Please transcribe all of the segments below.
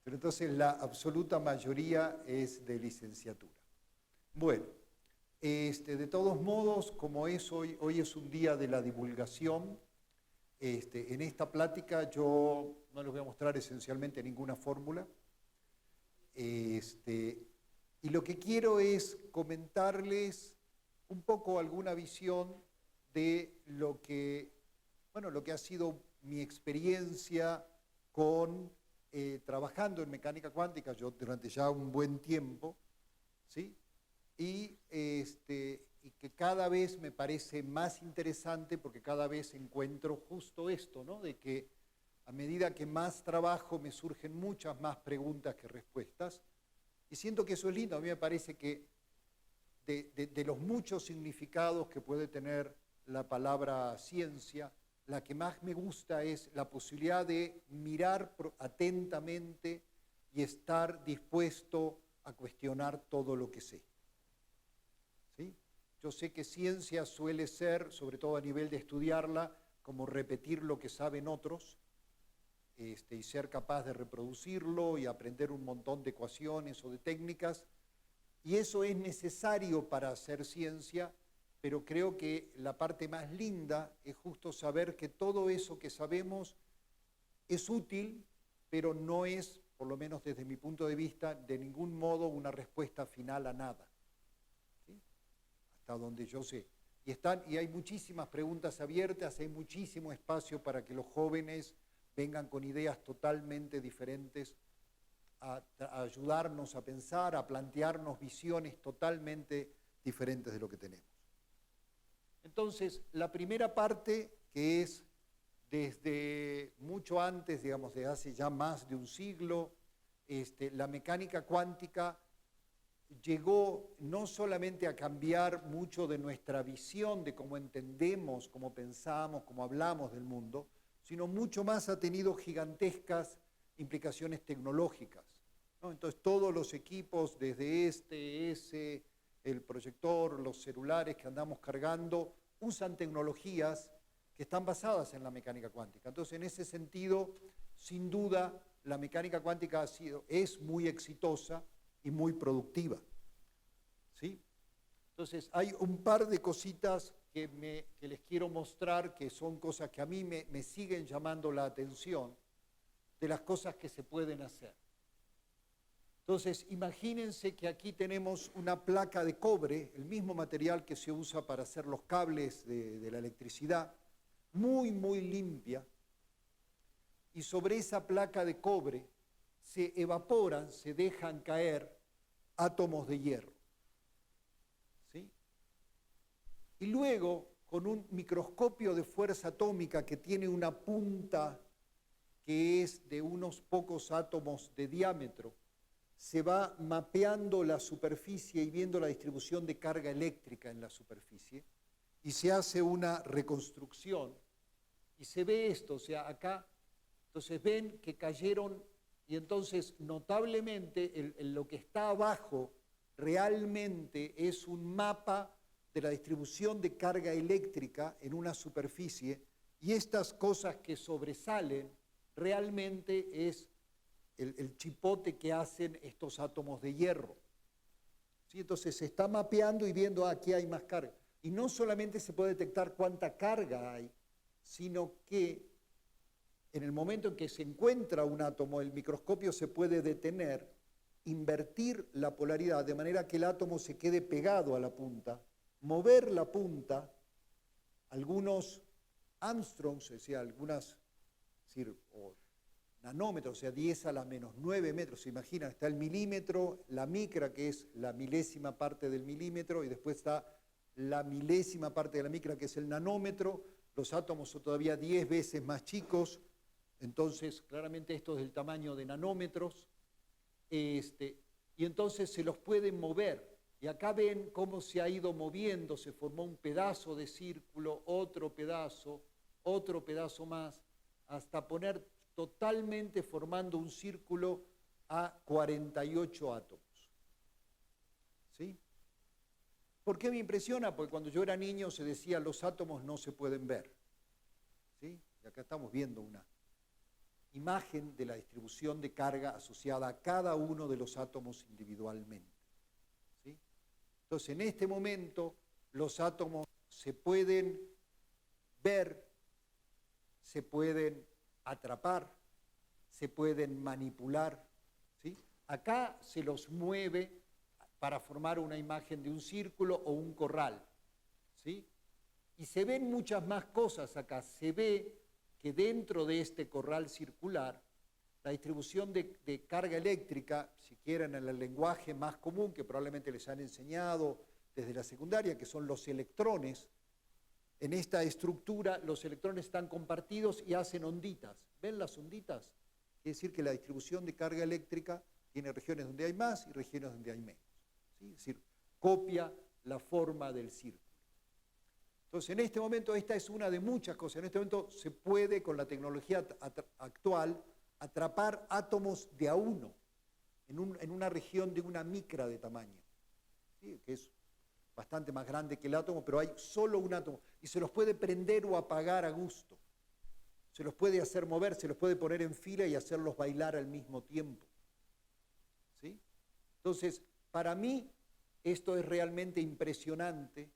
pero entonces la absoluta mayoría es de licenciatura. Bueno, de todos modos, como es hoy es un día de la divulgación, en esta plática yo no les voy a mostrar esencialmente ninguna fórmula, y lo que quiero es comentarles un poco alguna visión de lo que ha sido mi experiencia con trabajando en mecánica cuántica, yo durante ya un buen tiempo, ¿sí? Y que cada vez me parece más interesante porque cada vez encuentro justo esto, ¿no? De que a medida que más trabajo me surgen muchas más preguntas que respuestas, y siento que eso es lindo. A mí me parece que de los muchos significados que puede tener la palabra ciencia, la que más me gusta es la posibilidad de mirar atentamente y estar dispuesto a cuestionar todo lo que sé. ¿Sí? Yo sé que ciencia suele ser, sobre todo a nivel de estudiarla, como repetir lo que saben otros, y ser capaz de reproducirlo y aprender un montón de ecuaciones o de técnicas, y eso es necesario para hacer ciencia, pero creo que la parte más linda es justo saber que todo eso que sabemos es útil, pero no es, por lo menos desde mi punto de vista, de ningún modo una respuesta final a nada. ¿Sí? Hasta donde yo sé. Y hay muchísimas preguntas abiertas, hay muchísimo espacio para que los jóvenes vengan con ideas totalmente diferentes a ayudarnos a pensar, a plantearnos visiones totalmente diferentes de lo que tenemos. Entonces, la primera parte, que es desde mucho antes, digamos, de hace ya más de un siglo, la mecánica cuántica llegó no solamente a cambiar mucho de nuestra visión de cómo entendemos, cómo pensamos, cómo hablamos del mundo, sino mucho más ha tenido gigantescas implicaciones tecnológicas, ¿no? Entonces todos los equipos, desde ese, el proyector, los celulares que andamos cargando, usan tecnologías que están basadas en la mecánica cuántica. Entonces en ese sentido, sin duda, la mecánica cuántica es muy exitosa y muy productiva. ¿Sí? Entonces hay un par de cositas que les quiero mostrar, que son cosas que a mí me siguen llamando la atención, de las cosas que se pueden hacer. Entonces, imagínense que aquí tenemos una placa de cobre, el mismo material que se usa para hacer los cables de la electricidad, muy, muy limpia, y sobre esa placa de cobre se evaporan, se dejan caer átomos de hierro. ¿Sí? Y luego, con un microscopio de fuerza atómica que tiene una punta que es de unos pocos átomos de diámetro, se va mapeando la superficie y viendo la distribución de carga eléctrica en la superficie, y se hace una reconstrucción, y se ve esto, o sea, acá, entonces ven que cayeron, y entonces notablemente lo que está abajo realmente es un mapa de la distribución de carga eléctrica en una superficie, y estas cosas que sobresalen realmente es el chipote que hacen estos átomos de hierro. ¿Sí? Entonces se está mapeando y viendo, aquí hay más carga. Y no solamente se puede detectar cuánta carga hay, sino que en el momento en que se encuentra un átomo, el microscopio se puede detener, invertir la polaridad de manera que el átomo se quede pegado a la punta, mover la punta, algunos angstroms, es decir, algunas, nanómetros, o sea, 10 a la menos 9 metros, se imaginan, está el milímetro, la micra, que es la milésima parte del milímetro, y después está la milésima parte de la micra, que es el nanómetro. Los átomos son todavía 10 veces más chicos, entonces claramente esto es del tamaño de nanómetros, y entonces se los pueden mover. Y acá ven cómo se ha ido moviendo, se formó un pedazo de círculo, otro pedazo más, hasta poner totalmente formando un círculo a 48 átomos. ¿Sí? ¿Por qué me impresiona? Porque cuando yo era niño se decía los átomos no se pueden ver. ¿Sí? Y acá estamos viendo una. imagen de la distribución de carga asociada a cada uno de los átomos individualmente. ¿Sí? Entonces, en este momento, los átomos se pueden ver, se pueden atrapar, se pueden manipular. ¿Sí? Acá se los mueve para formar una imagen de un círculo o un corral. ¿Sí? Y se ven muchas más cosas acá. Se ve que dentro de este corral circular, la distribución de carga eléctrica, si quieren en el lenguaje más común que probablemente les han enseñado desde la secundaria, que son los electrones, en esta estructura los electrones están compartidos y hacen onditas. ¿Ven las onditas? Quiere decir que la distribución de carga eléctrica tiene regiones donde hay más y regiones donde hay menos. ¿Sí? Es decir, copia la forma del círculo. Entonces, en este momento, esta es una de muchas cosas. En este momento se puede, con la tecnología actual, atrapar átomos de a uno en una región de una micra de tamaño, ¿sí? Que es bastante más grande que el átomo, pero hay solo un átomo. Y se los puede prender o apagar a gusto. Se los puede hacer mover, se los puede poner en fila y hacerlos bailar al mismo tiempo. ¿Sí? Entonces, para mí, esto es realmente impresionante.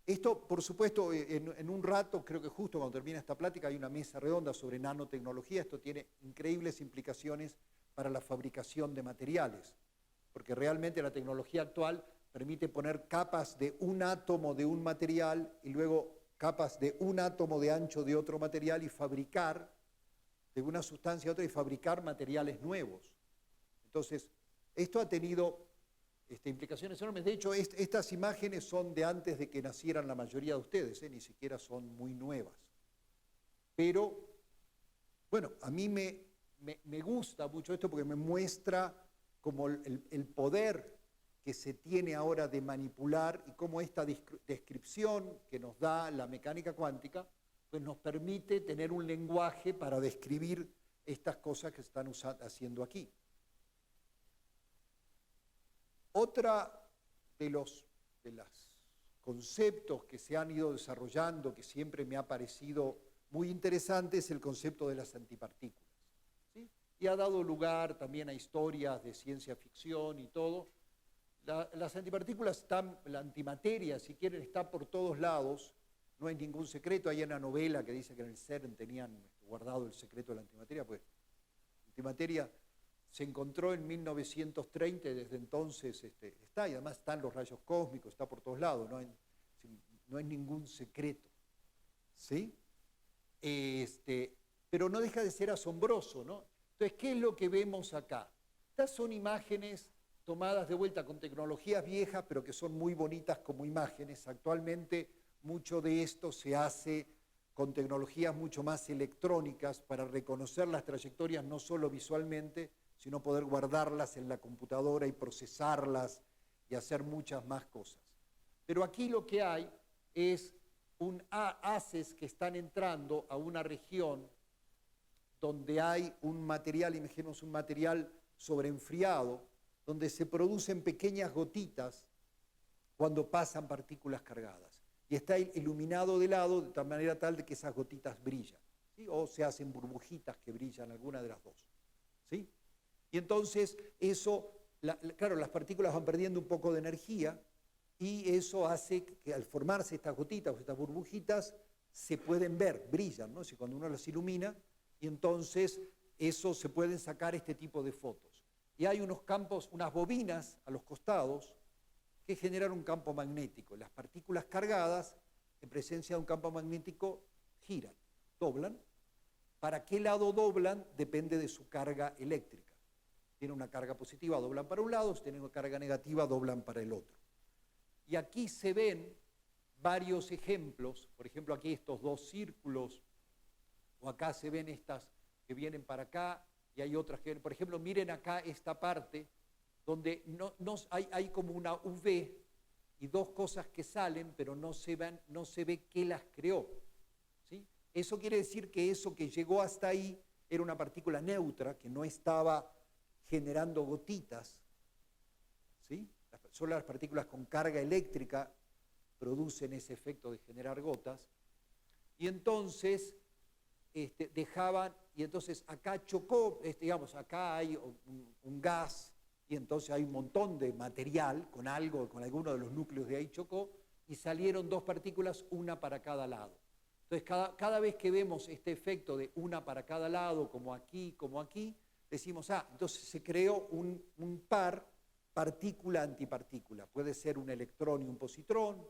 Esto, por supuesto, en un rato, creo que justo cuando termina esta plática, hay una mesa redonda sobre nanotecnología. Esto tiene increíbles implicaciones para la fabricación de materiales, porque realmente la tecnología actual permite poner capas de un átomo de un material y luego capas de un átomo de ancho de otro material y fabricar de una sustancia a otra y fabricar materiales nuevos. Entonces, esto ha tenido implicaciones enormes. De hecho, estas imágenes son de antes de que nacieran la mayoría de ustedes, ni siquiera son muy nuevas. Pero, bueno, a mí me gusta mucho esto porque me muestra como el poder que se tiene ahora de manipular y cómo esta descripción que nos da la mecánica cuántica pues nos permite tener un lenguaje para describir estas cosas que se están haciendo aquí. Otra de los conceptos que se han ido desarrollando, que siempre me ha parecido muy interesante, es el concepto de las antipartículas. ¿Sí? Y ha dado lugar también a historias de ciencia ficción y todo. Las antipartículas están, la antimateria, si quieren, está por todos lados, no hay ningún secreto. Hay una novela que dice que en el CERN tenían guardado el secreto de la antimateria, pues la antimateria se encontró en 1930 y desde entonces está, y además están los rayos cósmicos, está por todos lados, no hay ningún secreto. ¿Sí? Pero no deja de ser asombroso, ¿no? Entonces, ¿qué es lo que vemos acá? Estas son imágenes tomadas de vuelta con tecnologías viejas, pero que son muy bonitas como imágenes. Actualmente mucho de esto se hace con tecnologías mucho más electrónicas para reconocer las trayectorias no solo visualmente, sino poder guardarlas en la computadora y procesarlas y hacer muchas más cosas. Pero aquí lo que hay es haces que están entrando a una región donde hay un material, imaginemos un material sobreenfriado, donde se producen pequeñas gotitas cuando pasan partículas cargadas. Y está iluminado de lado de tal manera tal de que esas gotitas brillan, ¿sí? O se hacen burbujitas que brillan, alguna de las dos. ¿Sí? Y entonces eso, claro, las partículas van perdiendo un poco de energía y eso hace que al formarse estas gotitas o estas burbujitas se pueden ver, brillan, ¿no? Si cuando uno las ilumina, y entonces eso se pueden sacar este tipo de fotos. Y hay unos campos, unas bobinas a los costados que generan un campo magnético. Las partículas cargadas, en presencia de un campo magnético, giran, doblan. ¿Para qué lado doblan? Depende de su carga eléctrica. Tienen una carga positiva, doblan para un lado, si tienen una carga negativa, doblan para el otro. Y aquí se ven varios ejemplos, por ejemplo, aquí estos dos círculos, o acá se ven estas que vienen para acá, y hay otras que, por ejemplo, miren acá esta parte, donde hay como una V y dos cosas que salen, pero no se ve qué las creó. ¿Sí? Eso quiere decir que eso que llegó hasta ahí era una partícula neutra, que no estaba generando gotitas. ¿Sí? Solo las partículas con carga eléctrica producen ese efecto de generar gotas. Y entonces y entonces acá chocó, digamos, acá hay un gas, y entonces hay un montón de material con algo, con alguno de los núcleos de ahí chocó, y salieron dos partículas, una para cada lado. Entonces, cada vez que vemos este efecto de una para cada lado, como aquí, decimos, entonces se creó un par partícula-antipartícula. Puede ser un electrón y un positrón,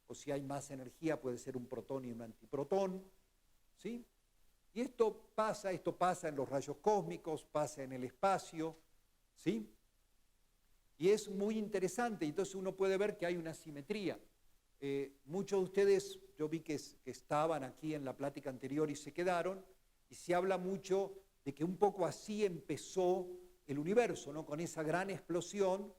o si hay más energía puede ser un protón y un antiprotón, ¿sí? Y esto pasa en los rayos cósmicos, pasa en el espacio, ¿sí? Y es muy interesante, entonces uno puede ver que hay una simetría. Muchos de ustedes, yo vi que estaban aquí en la plática anterior y se quedaron, y se habla mucho de que un poco así empezó el universo, ¿no? Con esa gran explosión,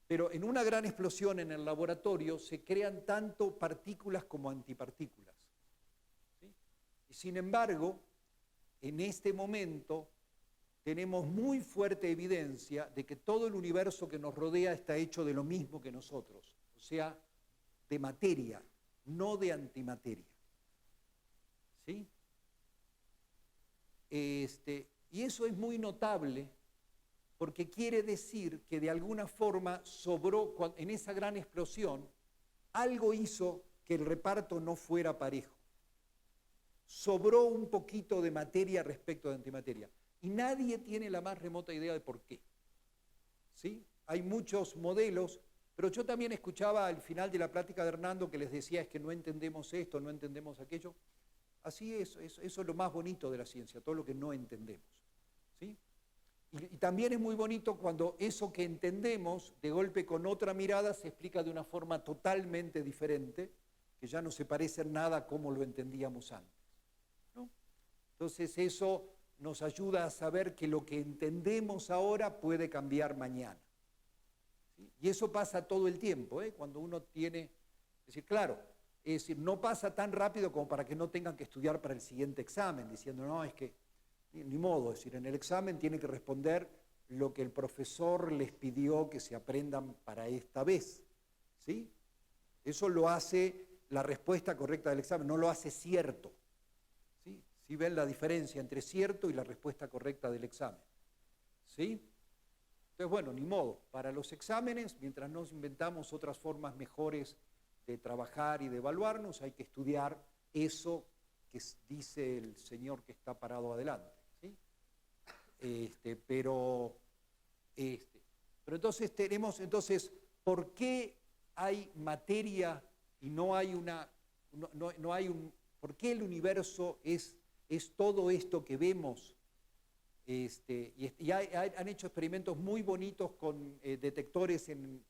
pero en una gran explosión en el laboratorio se crean tanto partículas como antipartículas, ¿sí? Y sin embargo, en este momento tenemos muy fuerte evidencia de que todo el universo que nos rodea está hecho de lo mismo que nosotros, o sea, de materia, no de antimateria. ¿Sí? Y eso es muy notable porque quiere decir que de alguna forma sobró, en esa gran explosión, algo hizo que el reparto no fuera parejo. Sobró un poquito de materia respecto de antimateria. Y nadie tiene la más remota idea de por qué. ¿Sí? Hay muchos modelos, pero yo también escuchaba al final de la plática de Hernando que les decía es que no entendemos esto, no entendemos aquello. Así es, eso es lo más bonito de la ciencia, todo lo que no entendemos. ¿Sí? Y también es muy bonito cuando eso que entendemos, de golpe con otra mirada, se explica de una forma totalmente diferente, que ya no se parece en nada a como lo entendíamos antes, ¿no? Entonces eso nos ayuda a saber que lo que entendemos ahora puede cambiar mañana. ¿Sí? Y eso pasa todo el tiempo, cuando uno tiene, es decir, claro, es decir, no pasa tan rápido como para que no tengan que estudiar para el siguiente examen, diciendo, no, es que ni modo, es decir, en el examen tiene que responder lo que el profesor les pidió que se aprendan para esta vez, ¿sí? Eso lo hace la respuesta correcta del examen, no lo hace cierto, ¿sí? ¿Sí ven la diferencia entre cierto y la respuesta correcta del examen? ¿Sí? Entonces, bueno, ni modo, para los exámenes, mientras nos inventamos otras formas mejores de trabajar y de evaluarnos, hay que estudiar eso que dice el señor que está parado adelante, ¿sí? Pero entonces tenemos, ¿por qué hay materia y no hay por qué el universo es todo esto que vemos? Y han hecho experimentos muy bonitos con detectores en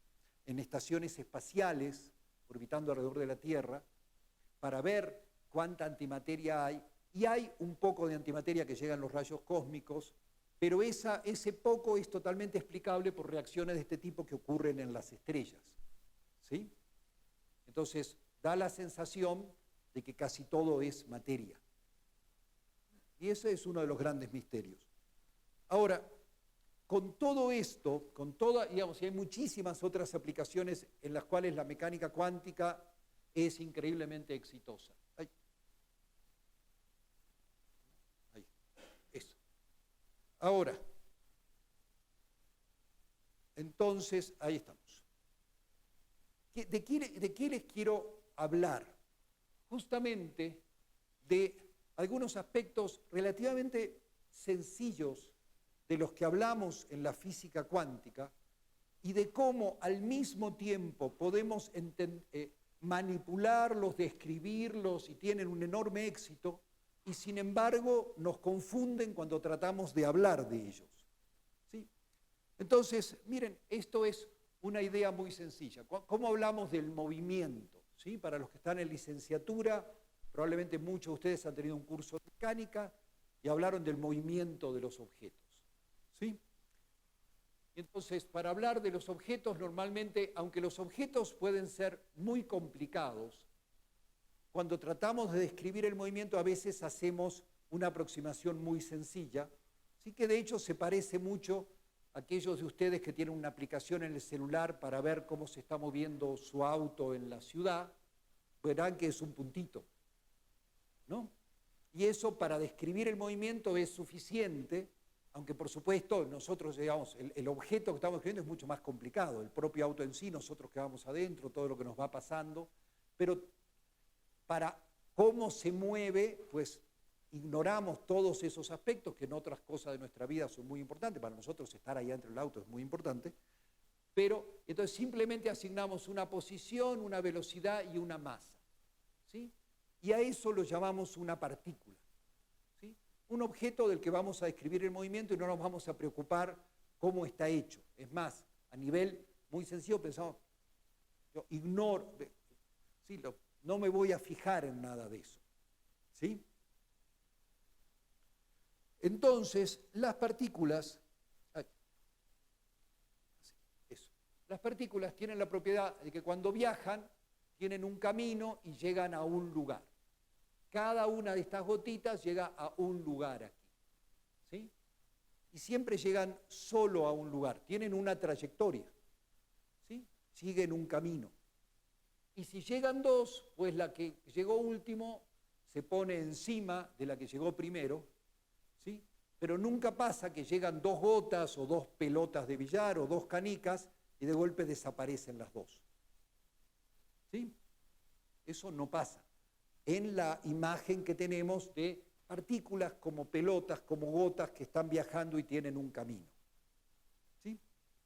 estaciones espaciales, orbitando alrededor de la Tierra, para ver cuánta antimateria hay, y hay un poco de antimateria que llega en los rayos cósmicos, pero ese poco es totalmente explicable por reacciones de este tipo que ocurren en las estrellas, ¿sí? Entonces, da la sensación de que casi todo es materia. Y ese es uno de los grandes misterios. Ahora, con todo esto, digamos, y hay muchísimas otras aplicaciones en las cuales la mecánica cuántica es increíblemente exitosa. Ahí, eso. Ahora, entonces, ahí estamos. ¿De qué les quiero hablar? Justamente de algunos aspectos relativamente sencillos de los que hablamos en la física cuántica y de cómo al mismo tiempo podemos manipularlos, describirlos y tienen un enorme éxito, y sin embargo nos confunden cuando tratamos de hablar de ellos, ¿sí? Entonces, miren, esto es una idea muy sencilla. ¿Cómo hablamos del movimiento? ¿Sí? Para los que están en licenciatura, probablemente muchos de ustedes han tenido un curso de mecánica y hablaron del movimiento de los objetos, ¿sí? Entonces, para hablar de los objetos, normalmente, aunque los objetos pueden ser muy complicados, cuando tratamos de describir el movimiento a veces hacemos una aproximación muy sencilla, así que de hecho se parece mucho a aquellos de ustedes que tienen una aplicación en el celular para ver cómo se está moviendo su auto en la ciudad, verán que es un puntito, ¿no? Y eso para describir el movimiento es suficiente, aunque por supuesto nosotros, digamos, el objeto que estamos escribiendo es mucho más complicado, el propio auto en sí, nosotros que vamos adentro, todo lo que nos va pasando, pero para cómo se mueve, pues ignoramos todos esos aspectos que en otras cosas de nuestra vida son muy importantes. Para nosotros estar ahí dentro del auto es muy importante, pero entonces simplemente asignamos una posición, una velocidad y una masa, ¿sí? Y a eso lo llamamos una partícula, ¿sí? Un objeto del que vamos a describir el movimiento y no nos vamos a preocupar cómo está hecho. Es más, a nivel muy sencillo pensamos, yo ignoro, ¿sí? No me voy a fijar en nada de eso, ¿sí? Entonces, las partículas, las partículas tienen la propiedad de que cuando viajan, tienen un camino y llegan a un lugar. Cada una de estas gotitas llega a un lugar aquí, ¿sí? Y siempre llegan solo a un lugar, tienen una trayectoria, ¿sí? Siguen un camino. Y si llegan dos, pues la que llegó último se pone encima de la que llegó primero, ¿sí? Pero nunca pasa que llegan dos gotas o dos pelotas de billar o dos canicas y de golpe desaparecen las dos, ¿sí? Eso no pasa en la imagen que tenemos de partículas como pelotas, como gotas que están viajando y tienen un camino, ¿sí?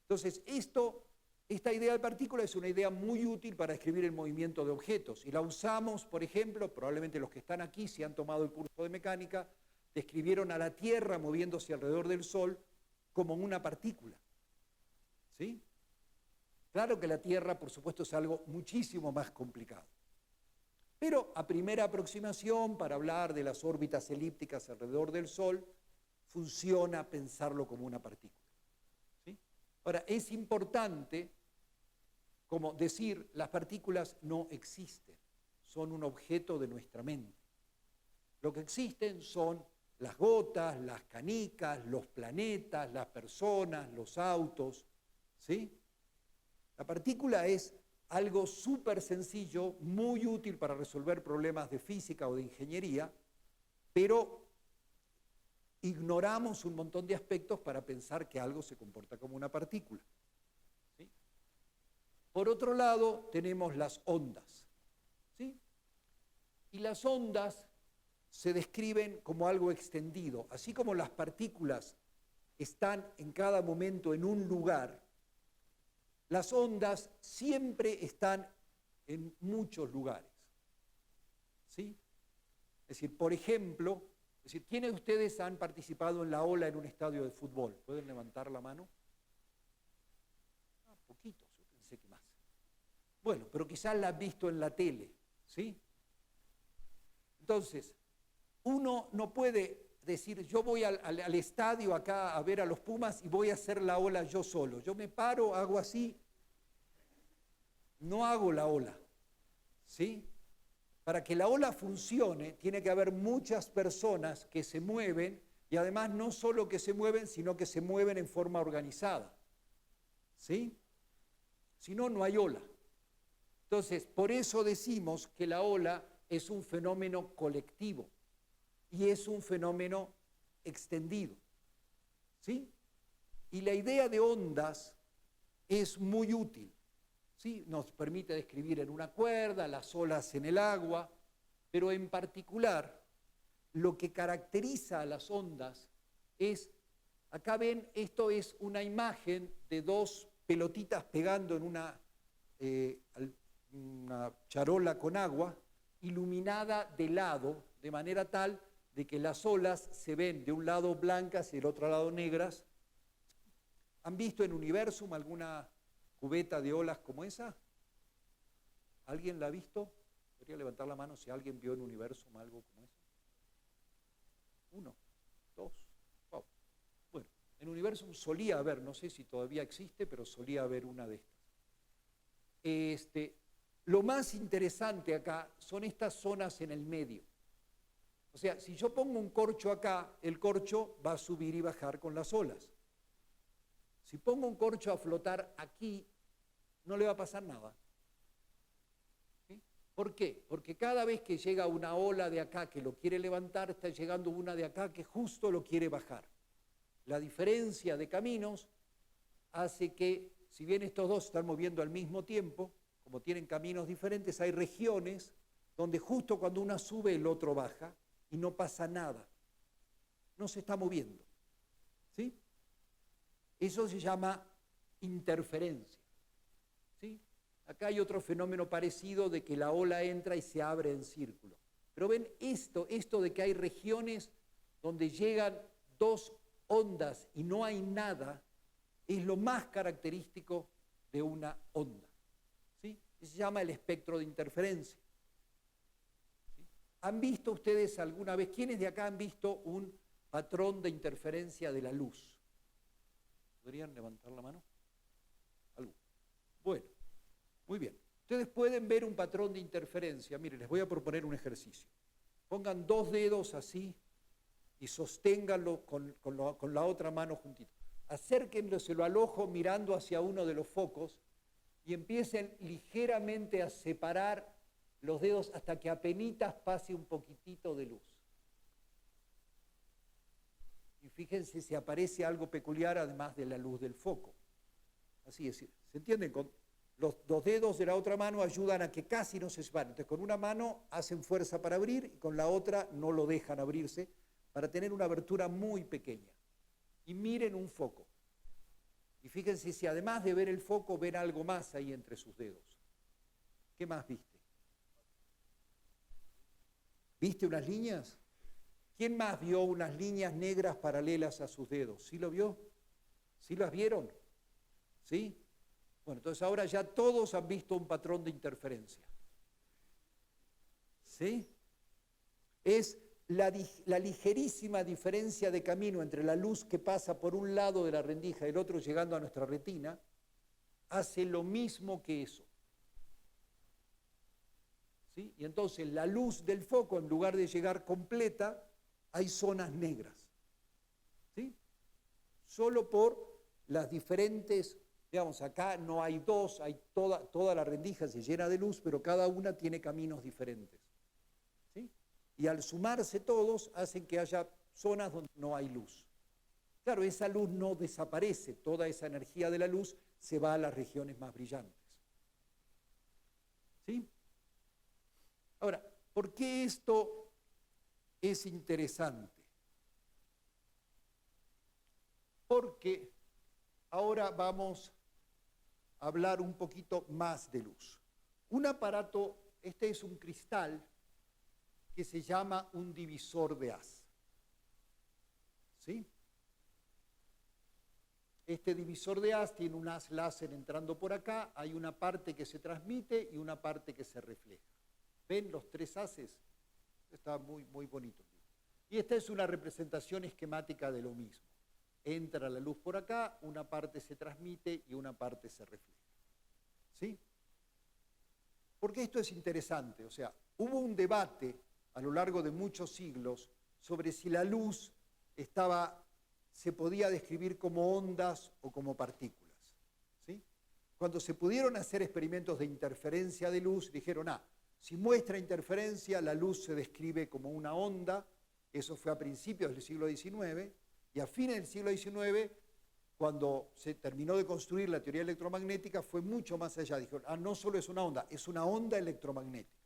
Entonces, esta idea de partícula es una idea muy útil para describir el movimiento de objetos y la usamos, por ejemplo, probablemente los que están aquí, si han tomado el curso de mecánica, describieron a la Tierra moviéndose alrededor del Sol como una partícula, ¿sí? Claro que la Tierra, por supuesto, es algo muchísimo más complicado. Pero a primera aproximación, para hablar de las órbitas elípticas alrededor del Sol, funciona pensarlo como una partícula, ¿sí? Ahora, es importante, como decir, las partículas no existen, son un objeto de nuestra mente. Lo que existen son las gotas, las canicas, los planetas, las personas, los autos, ¿sí? La partícula es algo súper sencillo, muy útil para resolver problemas de física o de ingeniería, pero ignoramos un montón de aspectos para pensar que algo se comporta como una partícula, ¿sí? Por otro lado, tenemos las ondas, ¿sí? Y las ondas se describen como algo extendido. Así como las partículas están en cada momento en un lugar, las ondas siempre están en muchos lugares, ¿sí? Es decir, por ejemplo, ¿quiénes de ustedes han participado en la ola en un estadio de fútbol? ¿Pueden levantar la mano? Ah, poquitos, yo pensé que más. Bueno, pero quizás la han visto en la tele, ¿sí? Entonces, uno no puede decir, yo voy al estadio acá a ver a los Pumas y voy a hacer la ola yo solo. Yo me paro, hago así, no hago la ola, ¿sí? Para que la ola funcione, tiene que haber muchas personas que se mueven y además no solo que se mueven, sino que se mueven en forma organizada, ¿sí? Si no, no hay ola. Entonces, por eso decimos que la ola es un fenómeno colectivo y es un fenómeno extendido, ¿sí? Y la idea de ondas es muy útil, ¿sí? Nos permite describir en una cuerda, las olas en el agua, pero en particular lo que caracteriza a las ondas es, acá ven, esto es una imagen de dos pelotitas pegando en una charola con agua, iluminada de lado, de manera tal de que las olas se ven de un lado blancas y del otro lado negras. ¿Han visto en Universum alguna cubeta de olas como esa? ¿Alguien la ha visto? Podría levantar la mano si alguien vio en Universum algo como eso. 1, 2, wow. Bueno, en Universum solía haber, no sé si todavía existe, pero solía haber una de estas. Lo más interesante acá son estas zonas en el medio. O sea, si yo pongo un corcho acá, el corcho va a subir y bajar con las olas. Si pongo un corcho a flotar aquí, no le va a pasar nada, ¿sí? ¿Por qué? Porque cada vez que llega una ola de acá que lo quiere levantar, está llegando una de acá que justo lo quiere bajar. La diferencia de caminos hace que, si bien estos dos se están moviendo al mismo tiempo, como tienen caminos diferentes, hay regiones donde justo cuando una sube el otro baja y no pasa nada. No se está moviendo. ¿Sí? Eso se llama interferencia. ¿Sí? Acá hay otro fenómeno parecido de que la ola entra y se abre en círculo. Pero ven esto de que hay regiones donde llegan dos ondas y no hay nada, es lo más característico de una onda. ¿Sí? Se llama el espectro de interferencia. ¿Sí? ¿Han visto ustedes alguna vez, quiénes de acá han visto un patrón de interferencia de la luz? ¿Podrían levantar la mano? ¿Algo? Bueno, muy bien. Ustedes pueden ver un patrón de interferencia. Miren, les voy a proponer un ejercicio. Pongan dos dedos así y sosténganlo con la otra mano juntito. Acérquenselo al ojo mirando hacia uno de los focos y empiecen ligeramente a separar los dedos hasta que apenitas pase un poquitito de luz. Y fíjense si aparece algo peculiar además de la luz del foco. Así es, ¿se entienden? Los dedos de la otra mano ayudan a que casi no se separen. Entonces con una mano hacen fuerza para abrir y con la otra no lo dejan abrirse para tener una abertura muy pequeña. Y miren un foco. Y fíjense si además de ver el foco ven algo más ahí entre sus dedos. ¿Qué más viste? ¿Viste unas líneas? ¿Quién más vio unas líneas negras paralelas a sus dedos? ¿Sí lo vio? ¿Sí las vieron? ¿Sí? Bueno, entonces ahora ya todos han visto un patrón de interferencia. ¿Sí? Es la ligerísima diferencia de camino entre la luz que pasa por un lado de la rendija y el otro llegando a nuestra retina, hace lo mismo que eso. ¿Sí? Y entonces la luz del foco, en lugar de llegar completa, hay zonas negras. ¿Sí? Solo por las diferentes, digamos, acá no hay dos, hay toda la rendija se llena de luz, pero cada una tiene caminos diferentes. ¿Sí? Y al sumarse todos, hacen que haya zonas donde no hay luz. Claro, esa luz no desaparece, toda esa energía de la luz se va a las regiones más brillantes. ¿Sí? Ahora, ¿por qué esto es interesante? Porque ahora vamos a hablar un poquito más de luz. Un aparato, este es un cristal que se llama un divisor de haz. ¿Sí? Este divisor de haz tiene un haz láser entrando por acá, hay una parte que se transmite y una parte que se refleja. ¿Ven los tres haces? Está muy, muy bonito. Y esta es una representación esquemática de lo mismo. Entra la luz por acá, una parte se transmite y una parte se refleja. ¿Sí? Porque esto es interesante. O sea, hubo un debate a lo largo de muchos siglos sobre si la luz se podía describir como ondas o como partículas. ¿Sí? Cuando se pudieron hacer experimentos de interferencia de luz, dijeron, si muestra interferencia, la luz se describe como una onda. Eso fue a principios del siglo XIX, y a fines del siglo XIX, cuando se terminó de construir la teoría electromagnética, fue mucho más allá. Dijeron, no solo es una onda electromagnética.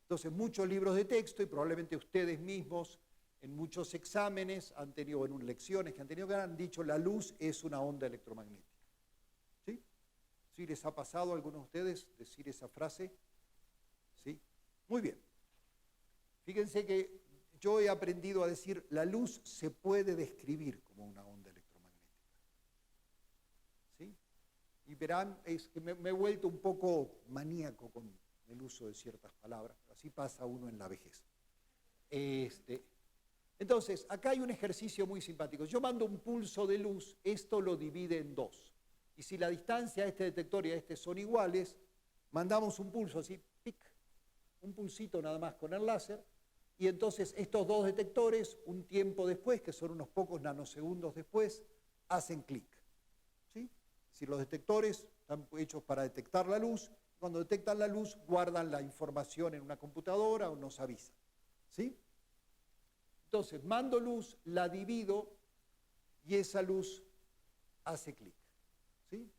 Entonces, muchos libros de texto, y probablemente ustedes mismos, en muchos exámenes han tenido, en lecciones que han tenido, que han dicho, la luz es una onda electromagnética. ¿Sí? ¿Sí les ha pasado a algunos de ustedes decir esa frase? ¿Sí? Muy bien. Fíjense que yo he aprendido a decir, la luz se puede describir como una onda electromagnética. ¿Sí? Y verán, es que me he vuelto un poco maníaco con el uso de ciertas palabras, así pasa uno en la vejez. Entonces, acá hay un ejercicio muy simpático. Yo mando un pulso de luz, esto lo divide en dos. Y si la distancia a este detector y a este son iguales, mandamos un pulso así, pic, un pulsito nada más con el láser, y entonces estos dos detectores, un tiempo después, que son unos pocos nanosegundos después, hacen clic. ¿Sí? Si los detectores están hechos para detectar la luz, Cuando detectan la luz, guardan la información en una computadora o nos avisan. ¿Sí? Entonces, mando luz, la divido y esa luz hace clic. ¿Sí?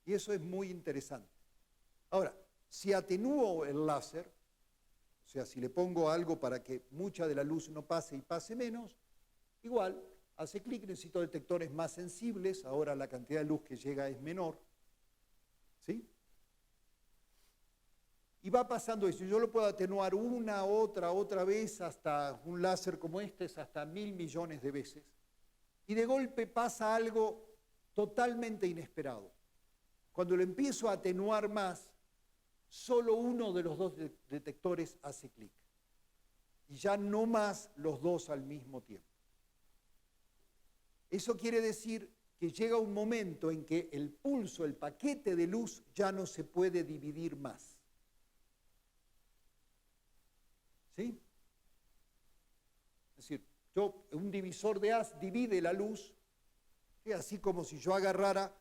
Y eso es muy interesante. Ahora, si atenúo el láser, o sea, si le pongo algo para que mucha de la luz no pase y pase menos, igual hace clic, necesito detectores más sensibles, ahora la cantidad de luz que llega es menor. ¿Sí? Y va pasando eso. Yo lo puedo atenuar una, otra vez, hasta un láser como este, es hasta 1000 millones de veces. Y de golpe pasa algo totalmente inesperado. Cuando lo empiezo a atenuar más, solo uno de los dos detectores hace clic. Y ya no más los dos al mismo tiempo. Eso quiere decir que llega un momento en que el pulso, el paquete de luz, ya no se puede dividir más. ¿Sí? Es decir, un divisor de haz divide la luz, ¿sí? Así como si yo agarrara,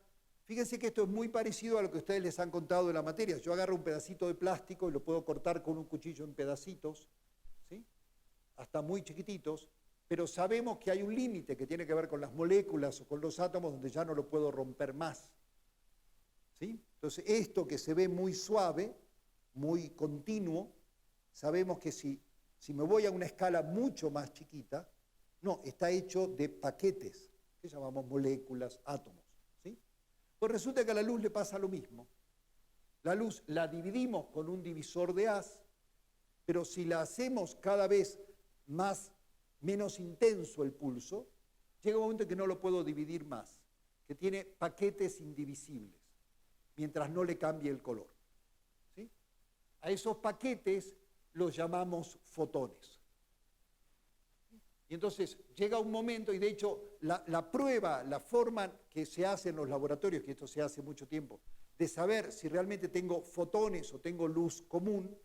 fíjense que esto es muy parecido a lo que ustedes les han contado de la materia. Yo agarro un pedacito de plástico y lo puedo cortar con un cuchillo en pedacitos, ¿sí? Hasta muy chiquititos, pero sabemos que hay un límite que tiene que ver con las moléculas o con los átomos donde ya no lo puedo romper más. ¿Sí? Entonces, esto que se ve muy suave, muy continuo, sabemos que si me voy a una escala mucho más chiquita, no, está hecho de paquetes, que llamamos moléculas, átomos. ¿Sí? Pues resulta que a la luz le pasa lo mismo. La luz la dividimos con un divisor de haz, pero si la hacemos cada vez menos intenso el pulso, llega un momento en que no lo puedo dividir más, que tiene paquetes indivisibles, mientras no le cambie el color. ¿Sí? A esos paquetes los llamamos fotones. Y entonces llega un momento, y de hecho la prueba, la forma que se hace en los laboratorios, que esto se hace mucho tiempo, de saber si realmente tengo fotones o tengo luz común,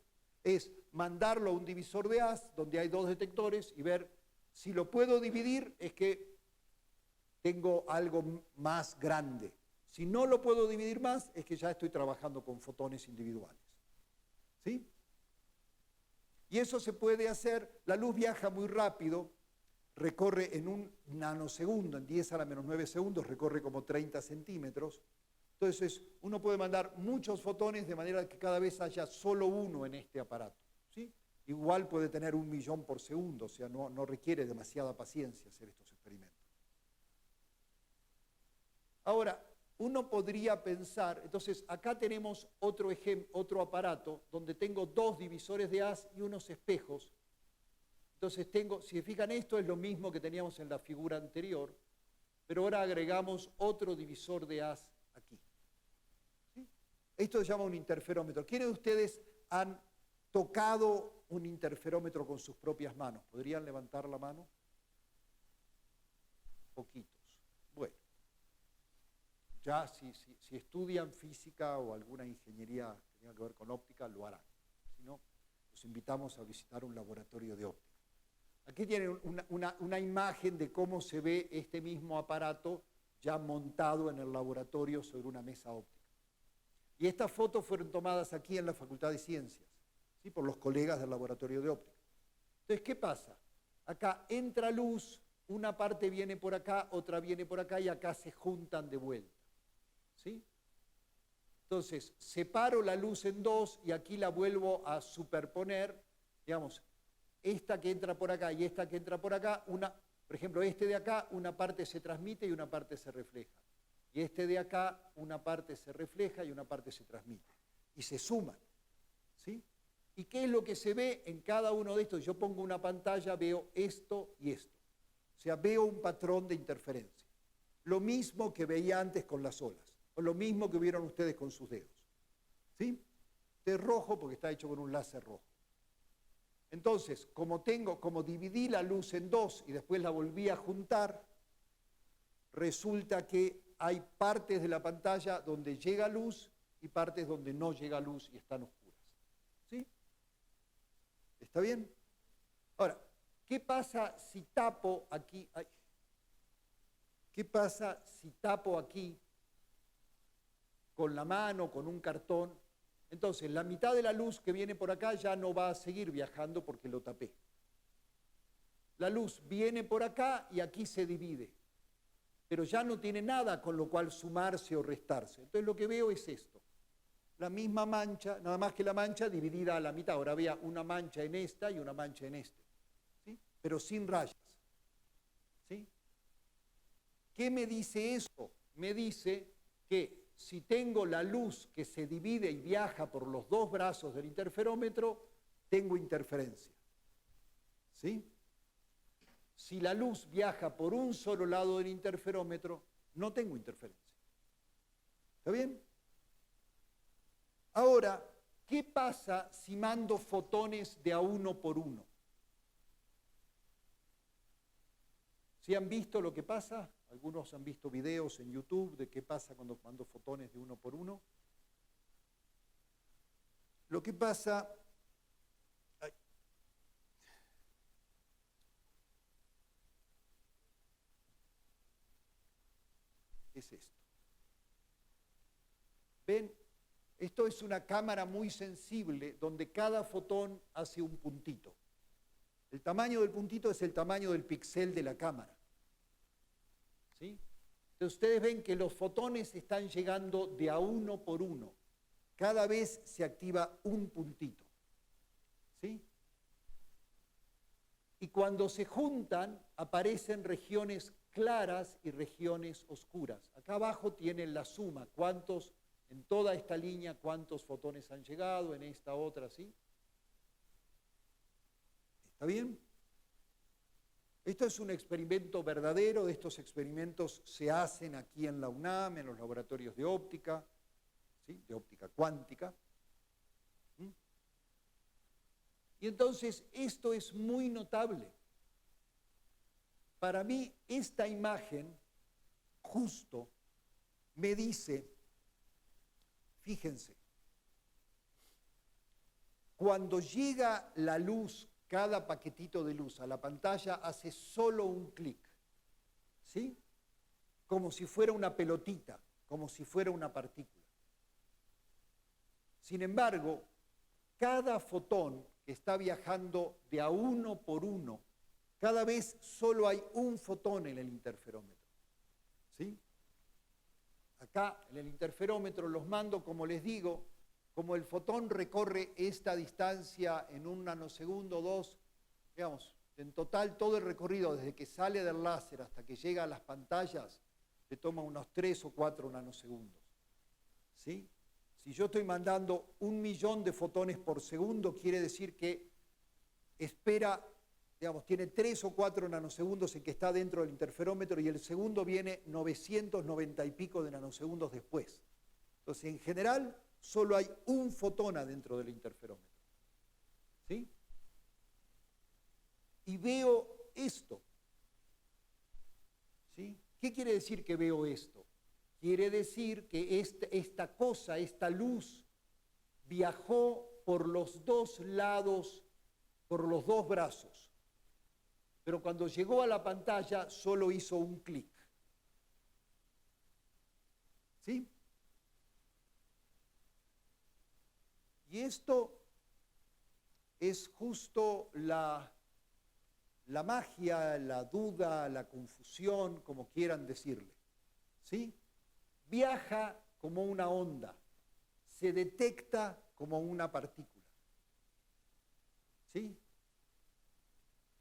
es mandarlo a un divisor de haz donde hay dos detectores y ver si lo puedo dividir, es que tengo algo más grande. Si no lo puedo dividir más, es que ya estoy trabajando con fotones individuales. ¿Sí? Y eso se puede hacer, la luz viaja muy rápido, recorre en un nanosegundo, en 10 a la menos 9 segundos, recorre como 30 centímetros. Entonces, uno puede mandar muchos fotones de manera que cada vez haya solo uno en este aparato. ¿Sí? Igual puede tener 1 millón por segundo, o sea, no requiere demasiada paciencia hacer estos experimentos. Ahora, uno podría pensar, entonces acá tenemos otro aparato donde tengo dos divisores de haz y unos espejos. Entonces si se fijan, esto es lo mismo que teníamos en la figura anterior, pero ahora agregamos otro divisor de haz aquí. ¿Sí? Esto se llama un interferómetro. ¿Quiénes de ustedes han tocado un interferómetro con sus propias manos? ¿Podrían levantar la mano? Poquitos. Bueno. Ya si estudian física o alguna ingeniería que tenga que ver con óptica, lo harán. Si no, los invitamos a visitar un laboratorio de óptica. Aquí tienen una imagen de cómo se ve este mismo aparato ya montado en el laboratorio sobre una mesa óptica. Y estas fotos fueron tomadas aquí en la Facultad de Ciencias, ¿sí? Por los colegas del laboratorio de óptica. Entonces, ¿qué pasa? Acá entra luz, una parte viene por acá, otra viene por acá y acá se juntan de vuelta. ¿Sí? Entonces, separo la luz en dos y aquí la vuelvo a superponer, digamos, esta que entra por acá y esta que entra por acá, por ejemplo, este de acá, una parte se transmite y una parte se refleja. Y este de acá, una parte se refleja y una parte se transmite. Y se suman. ¿Sí? ¿Y qué es lo que se ve en cada uno de estos? Yo pongo una pantalla, veo esto y esto. O sea, veo un patrón de interferencia. Lo mismo que veía antes con las olas. O lo mismo que vieron ustedes con sus dedos. ¿Sí? Este es rojo porque está hecho con un láser rojo. Entonces, como dividí la luz en dos y después la volví a juntar, resulta que hay partes de la pantalla donde llega luz y partes donde no llega luz y están oscuras. ¿Sí? ¿Está bien? Ahora, ¿qué pasa si tapo aquí? ¿Qué pasa si tapo aquí con la mano, con un cartón? Entonces, la mitad de la luz que viene por acá ya no va a seguir viajando porque lo tapé. La luz viene por acá y aquí se divide, pero ya no tiene nada con lo cual sumarse o restarse. Entonces lo que veo es esto, la misma mancha, nada más que la mancha dividida a la mitad. Ahora había una mancha en esta y una mancha en este, ¿sí? Pero sin rayas, ¿sí? ¿Qué me dice eso? Me dice que si tengo la luz que se divide y viaja por los dos brazos del interferómetro, tengo interferencia, ¿sí? Si la luz viaja por un solo lado del interferómetro, no tengo interferencia. ¿Está bien? Ahora, ¿qué pasa si mando fotones de a 1 por 1? ¿Sí han visto lo que pasa? Algunos han visto videos en YouTube de qué pasa cuando mando fotones de 1 por 1. Lo que pasa... es esto. ¿Ven? Esto es una cámara muy sensible donde cada fotón hace un puntito. El tamaño del puntito es el tamaño del píxel de la cámara, ¿sí? Entonces ustedes ven que los fotones están llegando de a 1 por 1. Cada vez se activa un puntito, ¿sí? Y cuando se juntan aparecen regiones claras y regiones oscuras. Acá abajo tienen la suma, cuántos, en toda esta línea, cuántos fotones han llegado, en esta otra, ¿sí? ¿Está bien? Esto es un experimento verdadero, estos experimentos se hacen aquí en la UNAM, en los laboratorios de óptica, ¿sí? De óptica cuántica. ¿Mm? Y entonces esto es muy notable. Para mí esta imagen justo me dice, fíjense, cuando llega la luz, cada paquetito de luz a la pantalla hace solo un clic, ¿sí? Como si fuera una pelotita, como si fuera una partícula. Sin embargo, cada fotón que está viajando de a 1 por 1, cada vez solo hay un fotón en el interferómetro, ¿sí? Acá en el interferómetro los mando, como les digo, como el fotón recorre esta distancia en un nanosegundo o dos, digamos, en total todo el recorrido desde que sale del láser hasta que llega a las pantallas, le toma unos 3 o 4 nanosegundos, ¿sí? Si yo estoy mandando 1.000.000 de fotones por segundo, quiere decir que espera, digamos, tiene 3 o 4 nanosegundos en que está dentro del interferómetro y el segundo viene 990 y pico de nanosegundos después. Entonces, en general, solo hay un fotón adentro del interferómetro, ¿sí? Y veo esto, ¿sí? ¿Qué quiere decir que veo esto? Quiere decir que esta cosa, esta luz, viajó por los dos lados, por los dos brazos. Pero cuando llegó a la pantalla solo hizo un clic. ¿Sí? Y esto es justo la magia, la duda, la confusión, como quieran decirle. ¿Sí? Viaja como una onda, se detecta como una partícula. ¿Sí?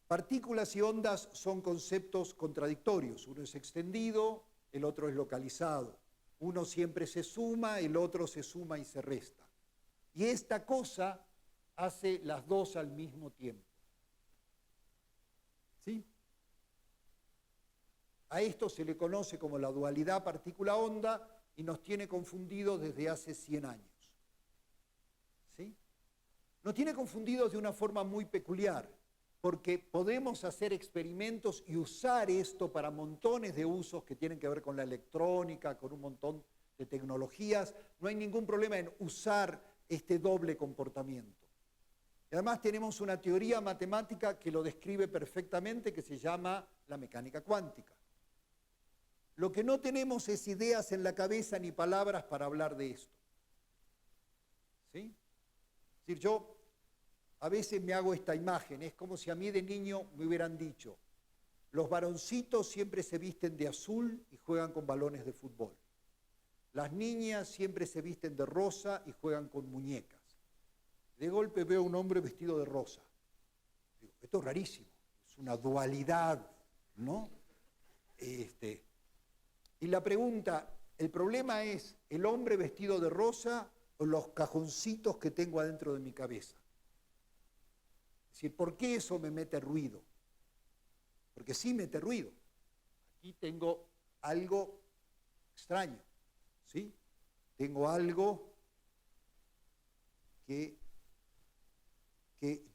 Partículas y ondas son conceptos contradictorios. Uno es extendido, el otro es localizado. Uno siempre se suma, el otro se suma y se resta. Y esta cosa hace las dos al mismo tiempo. ¿Sí? A esto se le conoce como la dualidad partícula-onda y nos tiene confundidos desde hace 100 años. ¿Sí? Nos tiene confundidos de una forma muy peculiar, porque podemos hacer experimentos y usar esto para montones de usos que tienen que ver con la electrónica, con un montón de tecnologías. No hay ningún problema en usar este doble comportamiento. Y además tenemos una teoría matemática que lo describe perfectamente, que se llama la mecánica cuántica. Lo que no tenemos es ideas en la cabeza ni palabras para hablar de esto. ¿sí? Es decir, yo a veces me hago esta imagen, es como si a mí de niño me hubieran dicho, los varoncitos siempre se visten de azul y juegan con balones de fútbol. Las niñas siempre se visten de rosa y juegan con muñecas. De golpe veo a un hombre vestido de rosa. Digo, esto es rarísimo, es una dualidad, ¿no? Y la pregunta, ¿el problema es el hombre vestido de rosa o los cajoncitos que tengo adentro de mi cabeza? Es decir, ¿por qué eso me mete ruido? Porque sí mete ruido. Aquí tengo algo extraño, ¿sí? Tengo algo que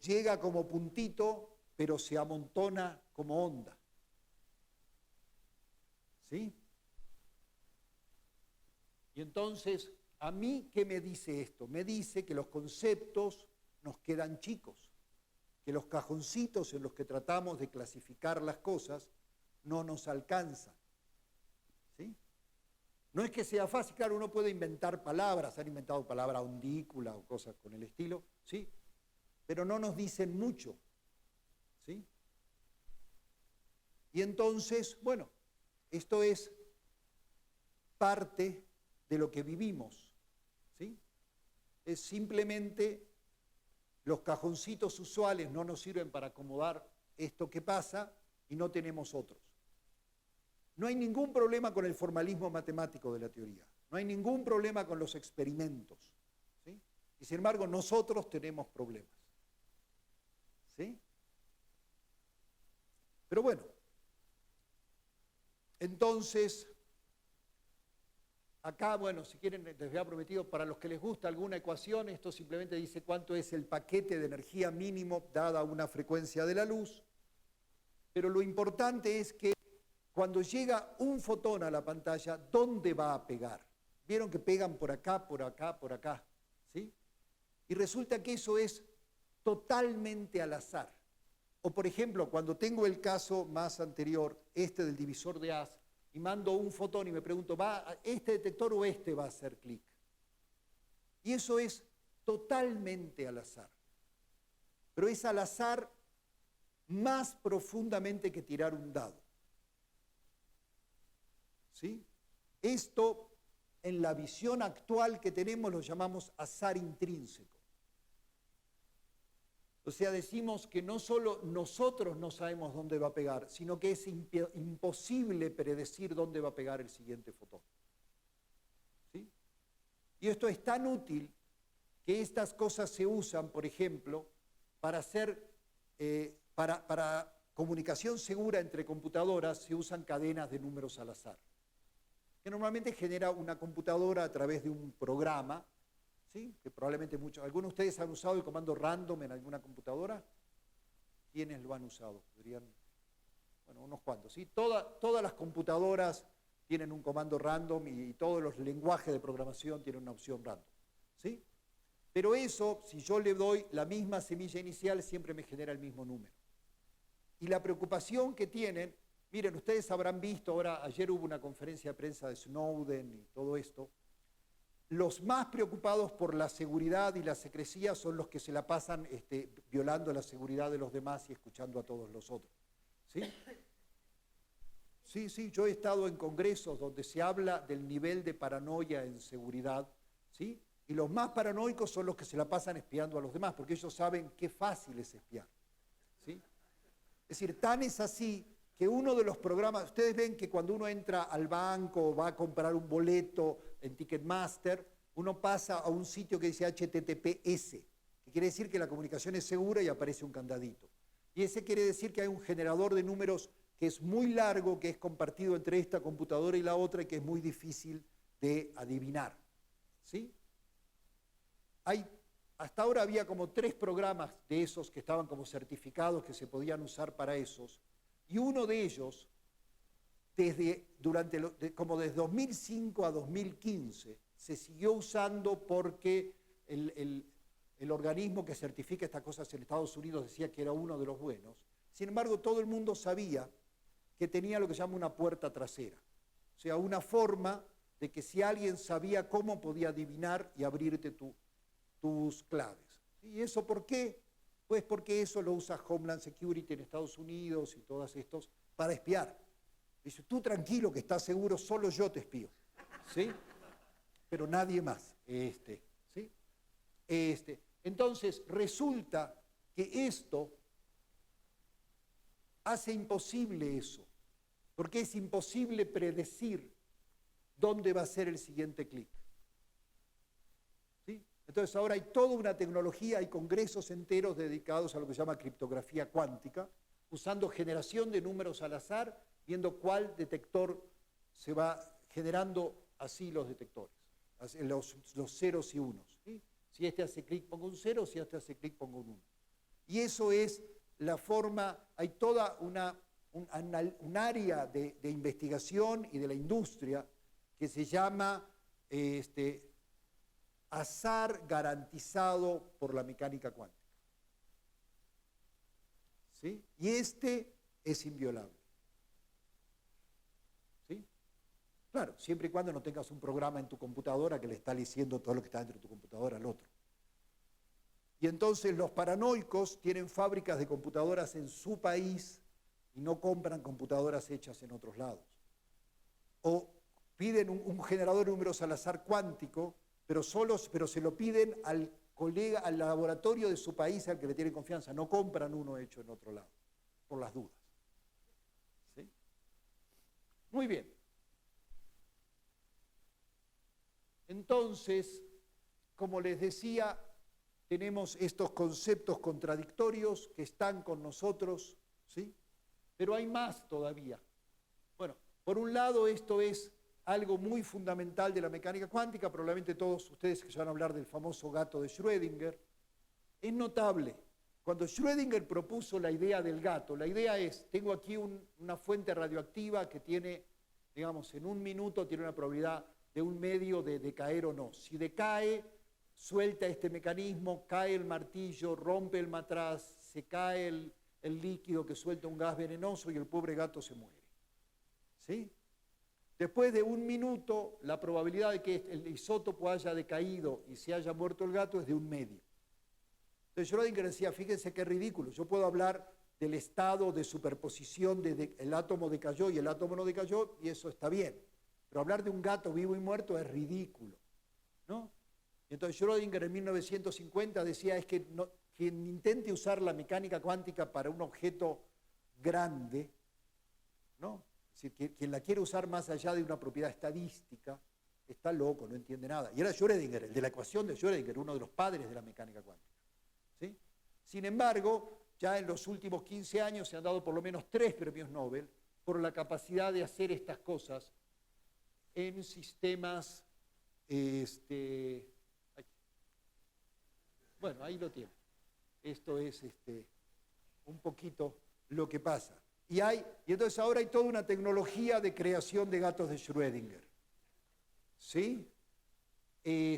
llega como puntito, pero se amontona como onda. ¿Sí? Y entonces, ¿a mí qué me dice esto? Me dice que los conceptos nos quedan chicos, que los cajoncitos en los que tratamos de clasificar las cosas no nos alcanzan. ¿Sí? No es que sea fácil, claro, uno puede inventar palabras, han inventado palabra ondícula o cosas con el estilo, ¿sí? Pero no nos dicen mucho, ¿sí? Y entonces, bueno, esto es parte de lo que vivimos, ¿sí? Es simplemente los cajoncitos usuales no nos sirven para acomodar esto que pasa y no tenemos otros. No hay ningún problema con el formalismo matemático de la teoría, no hay ningún problema con los experimentos, ¿sí? Y sin embargo nosotros tenemos problemas, ¿sí? Pero bueno, entonces, acá, bueno, si quieren, les había prometido, para los que les gusta alguna ecuación, esto simplemente dice cuánto es el paquete de energía mínimo dada una frecuencia de la luz, pero lo importante es que cuando llega un fotón a la pantalla, ¿dónde va a pegar? Vieron que pegan por acá, por acá, por acá, ¿sí? Y resulta que eso es totalmente al azar. O por ejemplo, cuando tengo el caso más anterior, este del divisor de haz, y mando un fotón y me pregunto, ¿va este detector o este va a hacer clic? Y eso es totalmente al azar. Pero es al azar más profundamente que tirar un dado. ¿Sí? Esto, en la visión actual que tenemos, lo llamamos azar intrínseco. O sea, decimos que no solo nosotros no sabemos dónde va a pegar, sino que es imposible predecir dónde va a pegar el siguiente fotón. ¿Sí? Y esto es tan útil que estas cosas se usan, por ejemplo, para hacer, para comunicación segura entre computadoras, se usan cadenas de números al azar, que normalmente genera una computadora a través de un programa, ¿sí? Que probablemente muchos, ¿algunos de ustedes han usado el comando random en alguna computadora? ¿Quiénes lo han usado? Podrían, bueno, unos cuantos, ¿sí? Todas las computadoras tienen un comando random y todos los lenguajes de programación tienen una opción random, ¿sí? Pero eso, si yo le doy la misma semilla inicial, siempre me genera el mismo número. Y la preocupación que tienen, miren, ustedes habrán visto, ahora ayer hubo una conferencia de prensa de Snowden y todo esto, los más preocupados por la seguridad y la secrecía son los que se la pasan violando la seguridad de los demás y escuchando a todos los otros. ¿Sí? Sí, yo he estado en congresos donde se habla del nivel de paranoia en seguridad, ¿sí? Y los más paranoicos son los que se la pasan espiando a los demás, porque ellos saben qué fácil es espiar, ¿sí? Es decir, tan es así que uno de los programas, ustedes ven que cuando uno entra al banco o va a comprar un boleto en Ticketmaster, uno pasa a un sitio que dice HTTPS, que quiere decir que la comunicación es segura y aparece un candadito. Y ese quiere decir que hay un generador de números que es muy largo, que es compartido entre esta computadora y la otra y que es muy difícil de adivinar, ¿sí? Hasta ahora había como 3 programas de esos que estaban como certificados que se podían usar para esos, y uno de ellos, como desde 2005 a 2015, se siguió usando porque el organismo que certifica estas cosas en Estados Unidos decía que era uno de los buenos. Sin embargo, todo el mundo sabía que tenía lo que se llama una puerta trasera, o sea, una forma de que si alguien sabía cómo podía adivinar y abrirte tus claves. ¿Y eso por qué? Pues porque eso lo usa Homeland Security en Estados Unidos y todos estos para espiar. Dice, tú tranquilo que estás seguro, solo yo te espío, ¿sí? Pero nadie más, ¿sí? Entonces, resulta que esto hace imposible eso, porque es imposible predecir dónde va a ser el siguiente clic. ¿Sí? Entonces ahora hay toda una tecnología, hay congresos enteros dedicados a lo que se llama criptografía cuántica, usando generación de números al azar, viendo cuál detector se va generando así los detectores, los ceros y unos. ¿Sí? Si este hace clic, pongo un 0, si este hace clic, pongo un 1. Y eso es la forma, hay toda un área de investigación y de la industria que se llama azar garantizado por la mecánica cuántica. ¿Sí? Y es inviolable. ¿Sí? Claro, siempre y cuando no tengas un programa en tu computadora que le está diciendo todo lo que está dentro de tu computadora al otro. Y entonces los paranoicos tienen fábricas de computadoras en su país y no compran computadoras hechas en otros lados. O piden un generador de números al azar cuántico, pero se lo piden al colega, al laboratorio de su país al que le tienen confianza. No compran uno hecho en otro lado, por las dudas. ¿Sí? Muy bien. Entonces, como les decía, tenemos estos conceptos contradictorios que están con nosotros, ¿sí? Pero hay más todavía. Bueno, por un lado esto es algo muy fundamental de la mecánica cuántica, probablemente todos ustedes que van a hablar del famoso gato de Schrödinger. Es notable, cuando Schrödinger propuso la idea del gato, la idea es, tengo aquí una fuente radioactiva que tiene, digamos, en un minuto tiene una probabilidad de 1/2 de decaer o no. Si decae, suelta este mecanismo, cae el martillo, rompe el matraz, se cae el líquido que suelta un gas venenoso y el pobre gato se muere. ¿Sí? Después de 1 minuto, la probabilidad de que el isótopo haya decaído y se haya muerto el gato es de 1/2. Entonces Schrödinger decía, fíjense qué ridículo, yo puedo hablar del estado de superposición de el átomo decayó y el átomo no decayó y eso está bien. Pero hablar de un gato vivo y muerto es ridículo, ¿no? Y entonces Schrödinger en 1950 decía, es que quien intente usar la mecánica cuántica para un objeto grande, ¿no? Es decir, quien la quiere usar más allá de una propiedad estadística, está loco, no entiende nada. Y era Schrödinger, el de la ecuación de Schrödinger, uno de los padres de la mecánica cuántica. ¿Sí? Sin embargo, ya en los últimos 15 años se han dado por lo menos 3 premios Nobel por la capacidad de hacer estas cosas en sistemas, bueno, ahí lo tienen. Esto es un poquito lo que pasa. Y entonces ahora hay toda una tecnología de creación de gatos de Schrödinger. ¿Sí? Y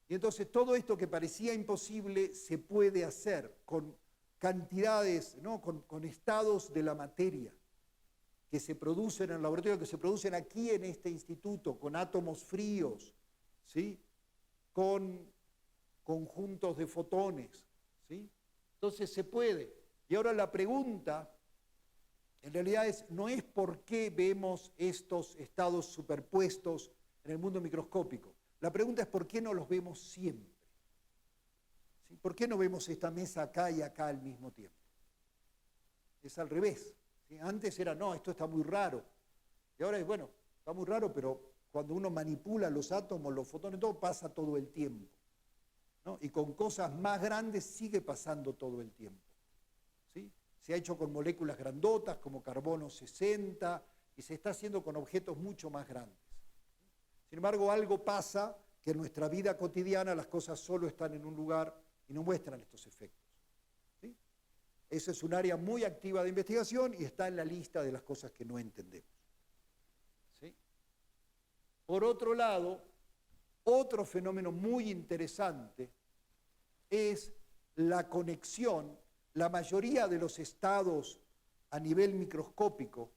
entonces todo esto que parecía imposible se puede hacer con cantidades, ¿no? con estados de la materia que se producen en el laboratorio, que se producen aquí en este instituto, con átomos fríos, ¿sí? Con conjuntos de fotones, ¿sí? Entonces se puede. Y ahora la pregunta, en realidad no es por qué vemos estos estados superpuestos en el mundo microscópico. La pregunta es por qué no los vemos siempre. ¿Sí? ¿Por qué no vemos esta mesa acá y acá al mismo tiempo? Es al revés. ¿Sí? Antes era, no, esto está muy raro. Y ahora es, bueno, está muy raro, pero cuando uno manipula los átomos, los fotones, todo pasa todo el tiempo, ¿no? Y con cosas más grandes sigue pasando todo el tiempo. ¿Sí? Se ha hecho con moléculas grandotas como carbono 60 y se está haciendo con objetos mucho más grandes. Sin embargo, algo pasa que en nuestra vida cotidiana las cosas solo están en un lugar y no muestran estos efectos. ¿Sí? Esa es un área muy activa de investigación y está en la lista de las cosas que no entendemos. ¿Sí? Por otro lado, otro fenómeno muy interesante es la conexión. La mayoría de los estados a nivel microscópico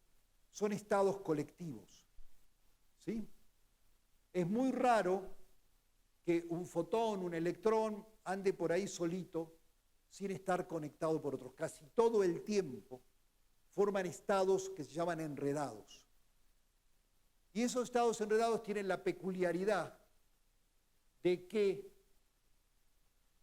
son estados colectivos. ¿Sí? Es muy raro que un fotón, un electrón, ande por ahí solito, sin estar conectado por otros. Casi todo el tiempo forman estados que se llaman enredados. Y esos estados enredados tienen la peculiaridad de que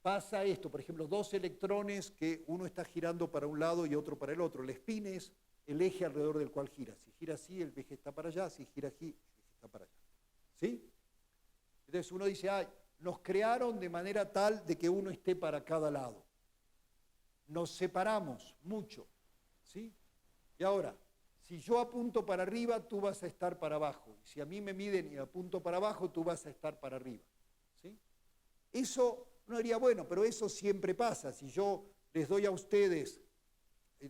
pasa esto, por ejemplo, dos electrones que uno está girando para un lado y otro para el otro. El spin es el eje alrededor del cual gira. Si gira así, el eje está para allá, si gira aquí, el eje está para allá. ¿Sí? Entonces uno dice, ay, nos crearon de manera tal de que uno esté para cada lado. Nos separamos mucho, ¿sí? Y ahora, si yo apunto para arriba, tú vas a estar para abajo. Y si a mí me miden y apunto para abajo, tú vas a estar para arriba, ¿sí? Eso uno diría, bueno, pero eso siempre pasa. Si yo les doy a ustedes,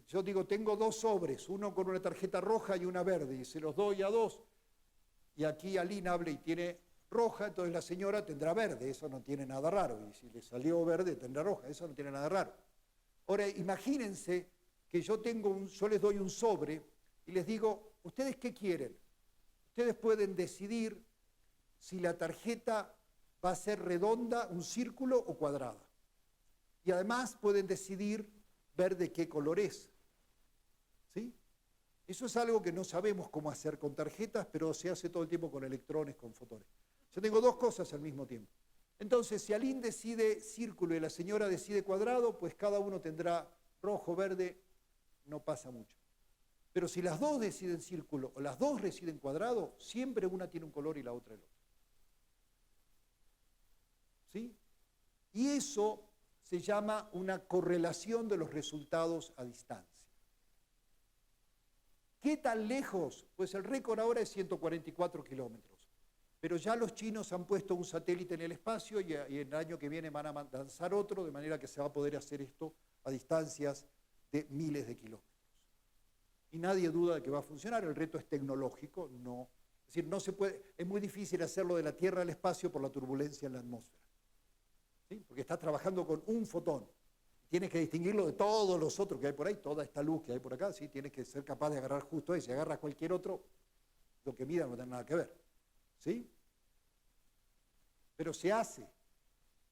yo digo, tengo dos sobres, uno con una tarjeta roja y una verde, y se los doy a dos, y aquí Aline habla y tiene roja, entonces la señora tendrá verde, eso no tiene nada raro, y si le salió verde tendrá roja, eso no tiene nada raro. Ahora, imagínense que yo les doy un sobre y les digo, ¿ustedes qué quieren? Ustedes pueden decidir si la tarjeta va a ser redonda, un círculo o cuadrada. Y además pueden decidir ver de qué color es. ¿Sí? Eso es algo que no sabemos cómo hacer con tarjetas, pero se hace todo el tiempo con electrones, con fotones. Yo tengo dos cosas al mismo tiempo. Entonces, si Aline decide círculo y la señora decide cuadrado, pues cada uno tendrá rojo, verde, no pasa mucho. Pero si las dos deciden círculo o las dos deciden cuadrado, siempre una tiene un color y la otra el otro. ¿Sí? Y eso se llama una correlación de los resultados a distancia. ¿Qué tan lejos? Pues el récord ahora es 144 kilómetros. Pero ya los chinos han puesto un satélite en el espacio y el año que viene van a lanzar otro, de manera que se va a poder hacer esto a distancias de miles de kilómetros. Y nadie duda de que va a funcionar, el reto es tecnológico, no. Es decir, no se puede, es muy difícil hacerlo de la Tierra al espacio por la turbulencia en la atmósfera. ¿Sí? Porque estás trabajando con un fotón. Tienes que distinguirlo de todos los otros que hay por ahí, toda esta luz que hay por acá, ¿sí? Tienes que ser capaz de agarrar justo ese. Si agarras cualquier otro, lo que mida no tiene nada que ver. ¿Sí? Pero se hace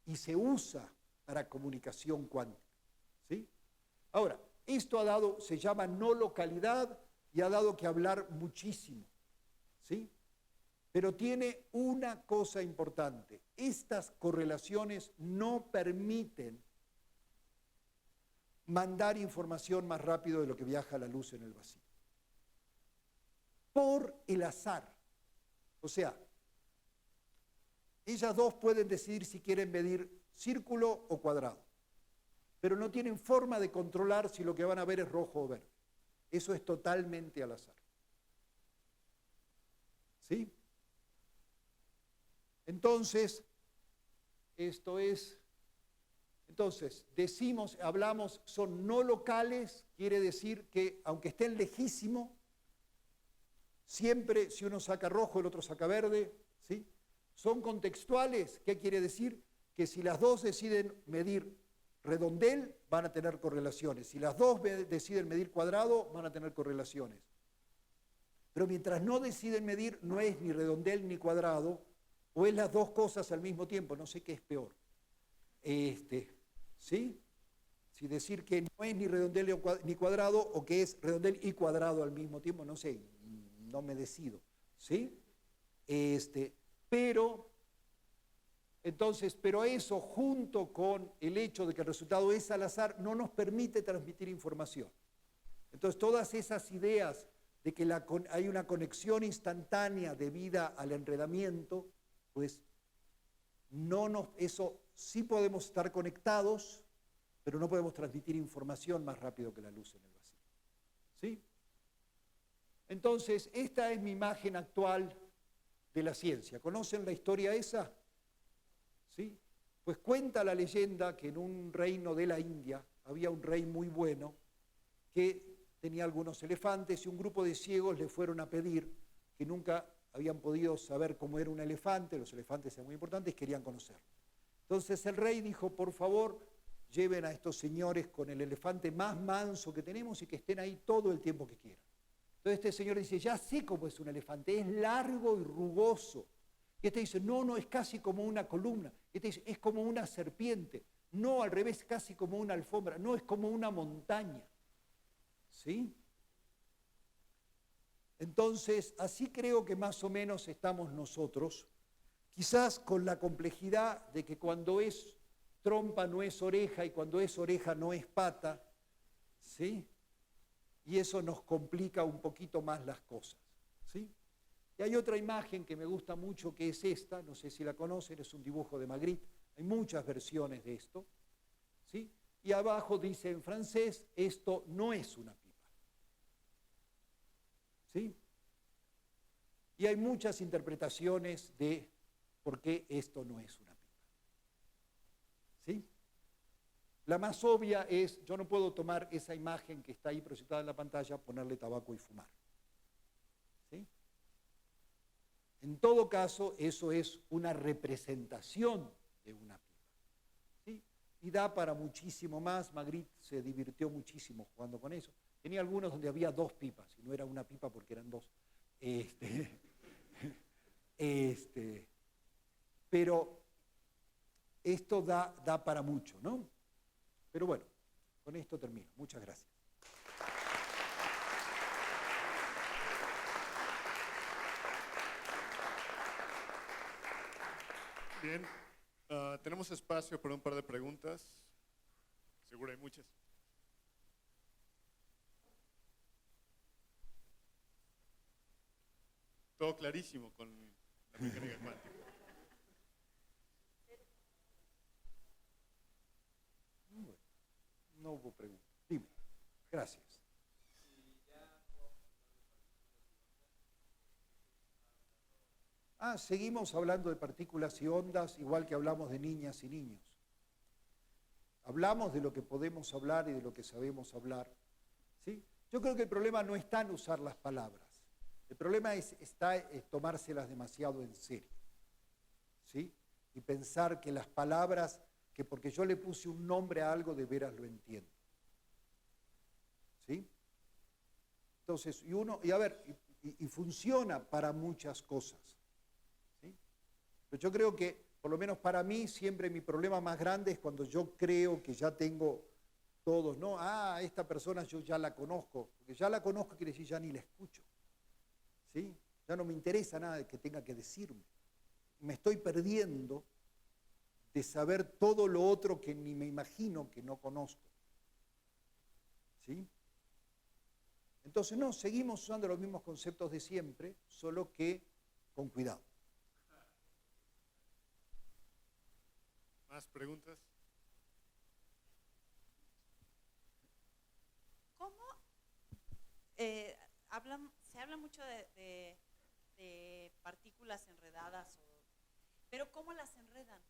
y se usa para comunicación cuántica. ¿Sí? Ahora, esto ha dado, se llama no localidad y ha dado que hablar muchísimo. ¿Sí? Pero tiene una cosa importante. Estas correlaciones no permiten mandar información más rápido de lo que viaja la luz en el vacío. Por el azar. O sea, ellas dos pueden decidir si quieren medir círculo o cuadrado, pero no tienen forma de controlar si lo que van a ver es rojo o verde. Eso es totalmente al azar. ¿Sí? Entonces, hablamos, son no locales, quiere decir que aunque estén lejísimos, siempre si uno saca rojo, el otro saca verde, ¿sí? Son contextuales, ¿qué quiere decir? Que si las dos deciden medir redondel, van a tener correlaciones. Si las dos deciden medir cuadrado, van a tener correlaciones. Pero mientras no deciden medir, no es ni redondel ni cuadrado, o es las dos cosas al mismo tiempo, no sé qué es peor. ¿Sí? Si decir que no es ni redondel ni cuadrado, o que es redondel y cuadrado al mismo tiempo, no sé, no me decido. ¿Sí? Pero eso junto con el hecho de que el resultado es al azar, no nos permite transmitir información. Entonces todas esas ideas de que hay una conexión instantánea debida al enredamiento, pues eso sí podemos estar conectados, pero no podemos transmitir información más rápido que la luz en el vacío. ¿Sí? Entonces, esta es mi imagen actual de la ciencia. ¿Conocen la historia esa? ¿Sí? Pues cuenta la leyenda que en un reino de la India había un rey muy bueno que tenía algunos elefantes y un grupo de ciegos le fueron a pedir, que nunca habían podido saber cómo era un elefante, los elefantes eran muy importantes, querían conocerlo. Entonces el rey dijo, por favor, lleven a estos señores con el elefante más manso que tenemos y que estén ahí todo el tiempo que quieran. Entonces este señor dice, ya sé cómo es un elefante, es largo y rugoso, Y este dice, no, no, es casi como una columna. Y este dice, es como una serpiente. No, al revés, casi como una alfombra. No, es como una montaña. ¿Sí? Entonces, así creo que más o menos estamos nosotros, quizás con la complejidad de que cuando es trompa no es oreja y cuando es oreja no es pata, ¿sí? Y eso nos complica un poquito más las cosas, ¿sí? Y hay otra imagen que me gusta mucho que es esta, no sé si la conocen, es un dibujo de Magritte, hay muchas versiones de esto, ¿sí? Y abajo dice en francés, esto no es una pipa, ¿sí? Y hay muchas interpretaciones de por qué esto no es una pipa, ¿sí? La más obvia es, yo no puedo tomar esa imagen que está ahí proyectada en la pantalla, ponerle tabaco y fumar, ¿sí? En todo caso, eso es una representación de una pipa, ¿sí? Y da para muchísimo más. Magritte se divirtió muchísimo jugando con eso. Tenía algunos donde había dos pipas, y no era una pipa porque eran dos. Pero esto da para mucho, ¿no? Pero bueno, con esto termino. Muchas gracias. Bien, tenemos espacio para un par de preguntas. Seguro hay muchas. Todo clarísimo con la mecánica cuántica. No hubo preguntas. Dime. Gracias. Seguimos hablando de partículas y ondas, igual que hablamos de niñas y niños. Hablamos de lo que podemos hablar y de lo que sabemos hablar, ¿sí? Yo creo que el problema no está en usar las palabras. El problema está en tomárselas demasiado en serio, ¿sí? Y pensar que las palabras, que porque yo le puse un nombre a algo, de veras lo entiendo, ¿sí? Entonces, y funciona para muchas cosas, ¿sí? Pero yo creo que, por lo menos para mí, siempre mi problema más grande es cuando yo creo que ya tengo todos, ¿no? Esta persona yo ya la conozco, porque ya la conozco quiere decir ya ni la escucho, ¿sí? Ya no me interesa nada de que tenga que decirme. Me estoy perdiendo de saber todo lo otro que ni me imagino que no conozco, ¿sí? Entonces, no, seguimos usando los mismos conceptos de siempre, solo que con cuidado. ¿Más preguntas? ¿Cómo se habla mucho de partículas enredadas, pero cómo las enredan?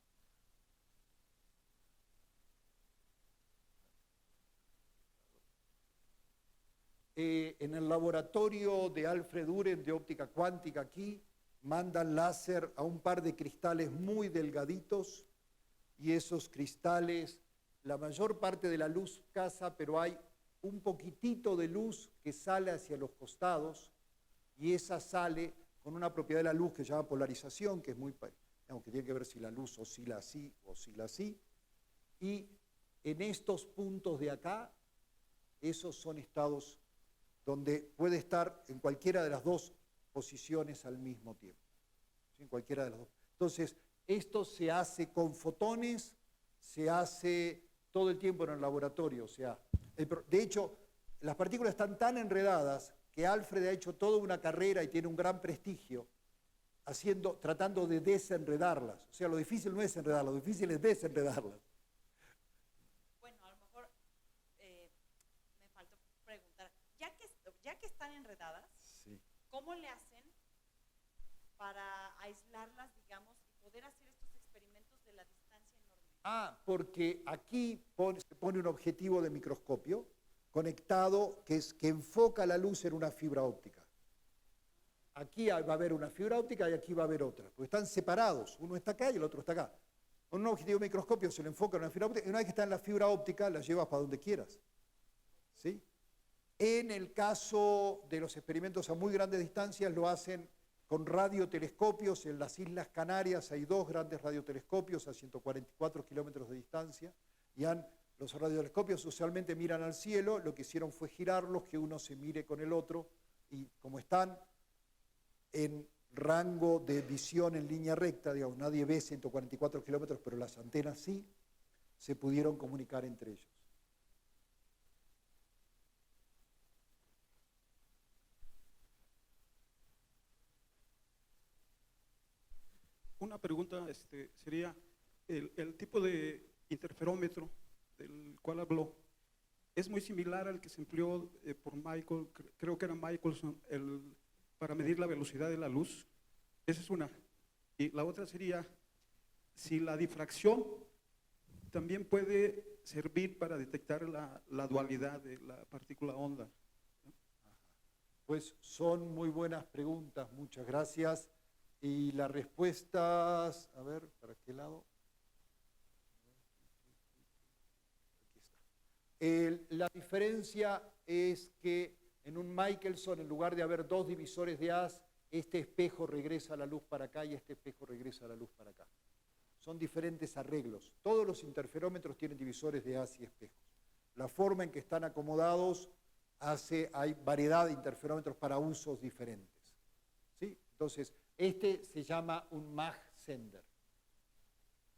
En el laboratorio de Alfred Uren de óptica cuántica aquí, mandan láser a un par de cristales muy delgaditos y esos cristales, la mayor parte de la luz casa, pero hay un poquitito de luz que sale hacia los costados y esa sale con una propiedad de la luz que se llama polarización, que es muy, aunque tiene que ver si la luz oscila así o oscila así. Y en estos puntos de acá, esos son estados donde puede estar en cualquiera de las dos posiciones al mismo tiempo, ¿sí? En cualquiera de las dos. Entonces, esto se hace con fotones, se hace todo el tiempo en el laboratorio. O sea, de hecho, las partículas están tan enredadas que Alfred ha hecho toda una carrera y tiene un gran prestigio tratando de desenredarlas. O sea, lo difícil no es enredarlas, lo difícil es desenredarlas. Bueno, a lo mejor me faltó preguntar, ya que están enredadas, Sí. ¿cómo le hacen para aislarlas, digamos, y poder hacer estos experimentos de la distancia enorme? Porque aquí se pone un objetivo de microscopio conectado que enfoca la luz en una fibra óptica. Aquí va a haber una fibra óptica y aquí va a haber otra, porque están separados, uno está acá y el otro está acá. Con un objetivo de microscopio se le enfoca en una fibra óptica y una vez que está en la fibra óptica la llevas para donde quieras, ¿sí? En el caso de los experimentos a muy grandes distancias lo hacen con radiotelescopios. En las Islas Canarias hay 2 grandes radiotelescopios a 144 kilómetros de distancia, y los radiotelescopios usualmente miran al cielo. Lo que hicieron fue girarlos, que uno se mire con el otro, y como están en rango de visión en línea recta, digamos, nadie ve 144 kilómetros, pero las antenas sí, se pudieron comunicar entre ellos. Una pregunta sería, el tipo de interferómetro del cual habló, ¿es muy similar al que se empleó por Michael, creo que era Michelson, para medir la velocidad de la luz? Esa es una. Y la otra sería, si la difracción también puede servir para detectar la dualidad de la partícula onda. Pues son muy buenas preguntas, muchas gracias. Y las respuestas, a ver, ¿para qué lado? Aquí está. La diferencia es que en un Michelson, en lugar de haber 2 divisores de haz, este espejo regresa la luz para acá y este espejo regresa la luz para acá. Son diferentes arreglos. Todos los interferómetros tienen divisores de haz y espejos. La forma en que están acomodados hay variedad de interferómetros para usos diferentes. ¿Sí? Entonces, este se llama un Mach-Zehnder.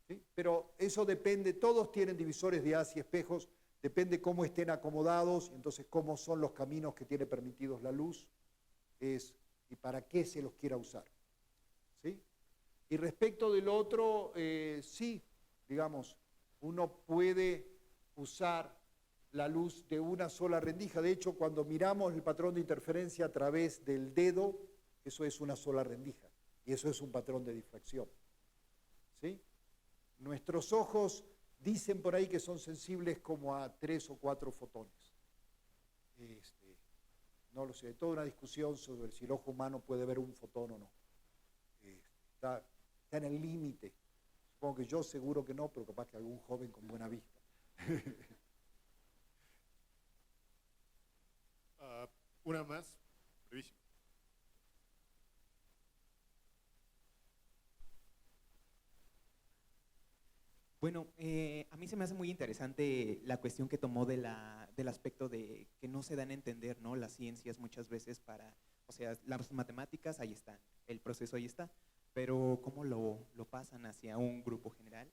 ¿Sí? Pero eso depende, todos tienen divisores de haz y espejos, depende cómo estén acomodados, entonces cómo son los caminos que tiene permitidos la luz y para qué se los quiera usar. ¿Sí? Y respecto del otro, sí, digamos, uno puede usar la luz de una sola rendija. De hecho, cuando miramos el patrón de interferencia a través del dedo, eso es una sola rendija, y eso es un patrón de difracción. ¿Sí? Nuestros ojos dicen por ahí que son sensibles como a 3 o 4 fotones. No lo sé, hay toda una discusión sobre si el ojo humano puede ver un fotón o no. Está en el límite. Supongo que yo seguro que no, pero capaz que algún joven con buena vista. Una más, brevísimo. Bueno, a mí se me hace muy interesante la cuestión que tomó del aspecto de que no se dan a entender, ¿no? Las ciencias muchas veces o sea, las matemáticas ahí están, el proceso ahí está, pero cómo lo pasan hacia un grupo general.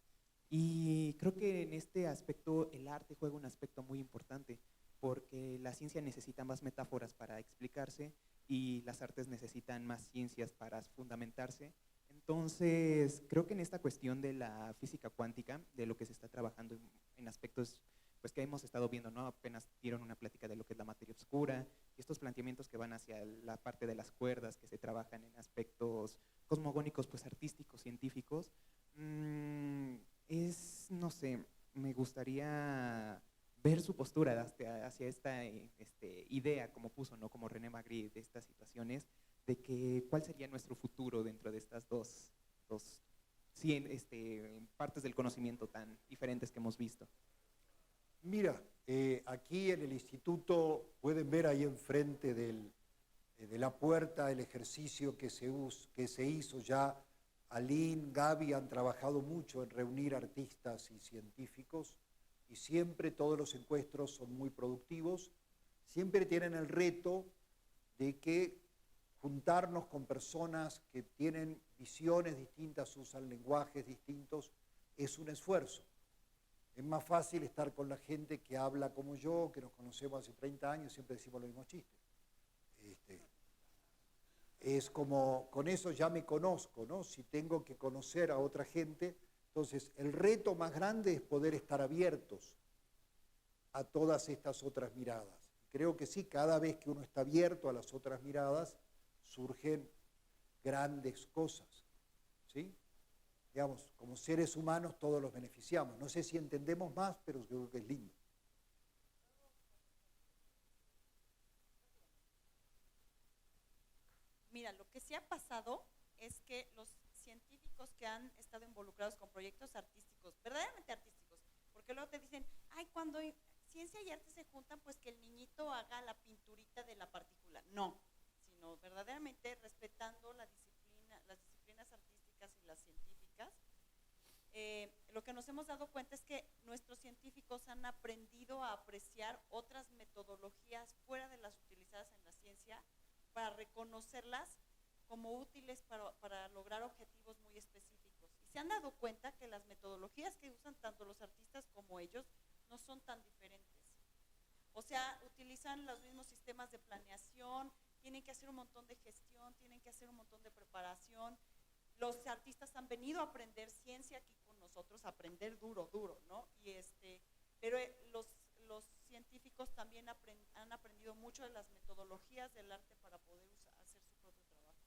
Y creo que en este aspecto el arte juega un aspecto muy importante, porque la ciencia necesita más metáforas para explicarse y las artes necesitan más ciencias para fundamentarse. Entonces, creo que en esta cuestión de la física cuántica, de lo que se está trabajando en aspectos pues que hemos estado viendo, ¿no? Apenas dieron una plática de lo que es la materia oscura, y estos planteamientos que van hacia la parte de las cuerdas, que se trabajan en aspectos cosmogónicos, pues artísticos, científicos, no sé, me gustaría ver su postura hacia esta idea, como puso, ¿no? Como René Magritte, de estas situaciones, de que cuál sería nuestro futuro dentro de estas dos partes del conocimiento tan diferentes que hemos visto. Mira, aquí en el instituto pueden ver ahí enfrente de la puerta el ejercicio que se hizo ya. Aline, Gaby han trabajado mucho en reunir artistas y científicos, y siempre todos los encuentros son muy productivos. Siempre tienen el reto de que juntarnos con personas que tienen visiones distintas, usan lenguajes distintos, es un esfuerzo. Es más fácil estar con la gente que habla como yo, que nos conocemos hace 30 años, siempre decimos los mismos chistes. Es como, con eso ya me conozco, ¿no? Si tengo que conocer a otra gente, entonces el reto más grande es poder estar abiertos a todas estas otras miradas. Creo que sí, cada vez que uno está abierto a las otras miradas, surgen grandes cosas, ¿sí? Digamos, como seres humanos todos los beneficiamos. No sé si entendemos más, pero creo que es lindo. Mira, lo que sí ha pasado es que los científicos que han estado involucrados con proyectos artísticos, verdaderamente artísticos, porque luego te dicen, ay, cuando ciencia y arte se juntan, pues que el niñito haga la pinturita de la partícula. No, sino verdaderamente respetando la disciplina lo que nos hemos dado cuenta es que nuestros científicos han aprendido a apreciar otras metodologías fuera de las utilizadas en la ciencia para reconocerlas como útiles para lograr objetivos muy específicos. Y se han dado cuenta que las metodologías que usan tanto los artistas como ellos no son tan diferentes. O sea, utilizan los mismos sistemas de planeación, tienen que hacer un montón de gestión, tienen que hacer un montón de preparación. Los artistas han venido a aprender ciencia aquí con nosotros, a aprender duro, ¿no? Pero los científicos también han aprendido mucho de las metodologías del arte para poder hacer su propio trabajo.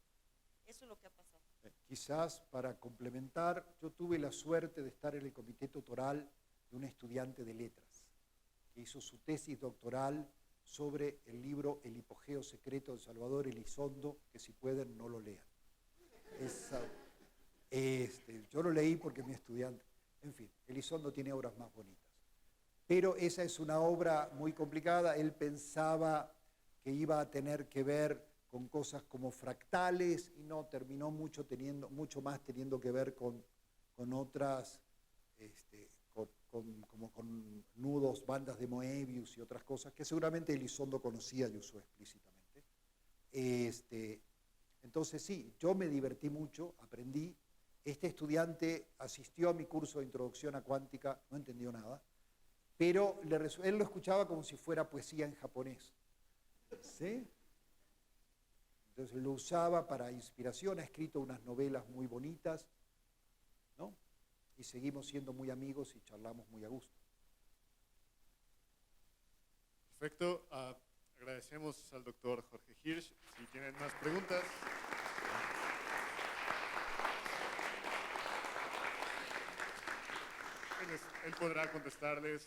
Eso es lo que ha pasado. Quizás para complementar, yo tuve la suerte de estar en el comité tutoral de un estudiante de letras que hizo su tesis doctoral sobre el libro El hipogeo secreto de Salvador Elizondo, que si pueden no lo lean. Yo lo leí porque es mi estudiante. En fin, Elizondo tiene obras más bonitas. Pero esa es una obra muy complicada. Él pensaba que iba a tener que ver con cosas como fractales y no, terminó mucho más teniendo que ver con otras, como con nudos, bandas de Moebius y otras cosas que seguramente Elizondo conocía y usó explícitamente. Entonces sí, yo me divertí mucho, aprendí. Este estudiante asistió a mi curso de introducción a cuántica, no entendió nada, pero él lo escuchaba como si fuera poesía en japonés. ¿Sí? Entonces lo usaba para inspiración, ha escrito unas novelas muy bonitas, ¿no? Y seguimos siendo muy amigos y charlamos muy a gusto. Perfecto. Agradecemos al doctor Jorge Hirsch. Si tienen más preguntas. Él podrá contestarles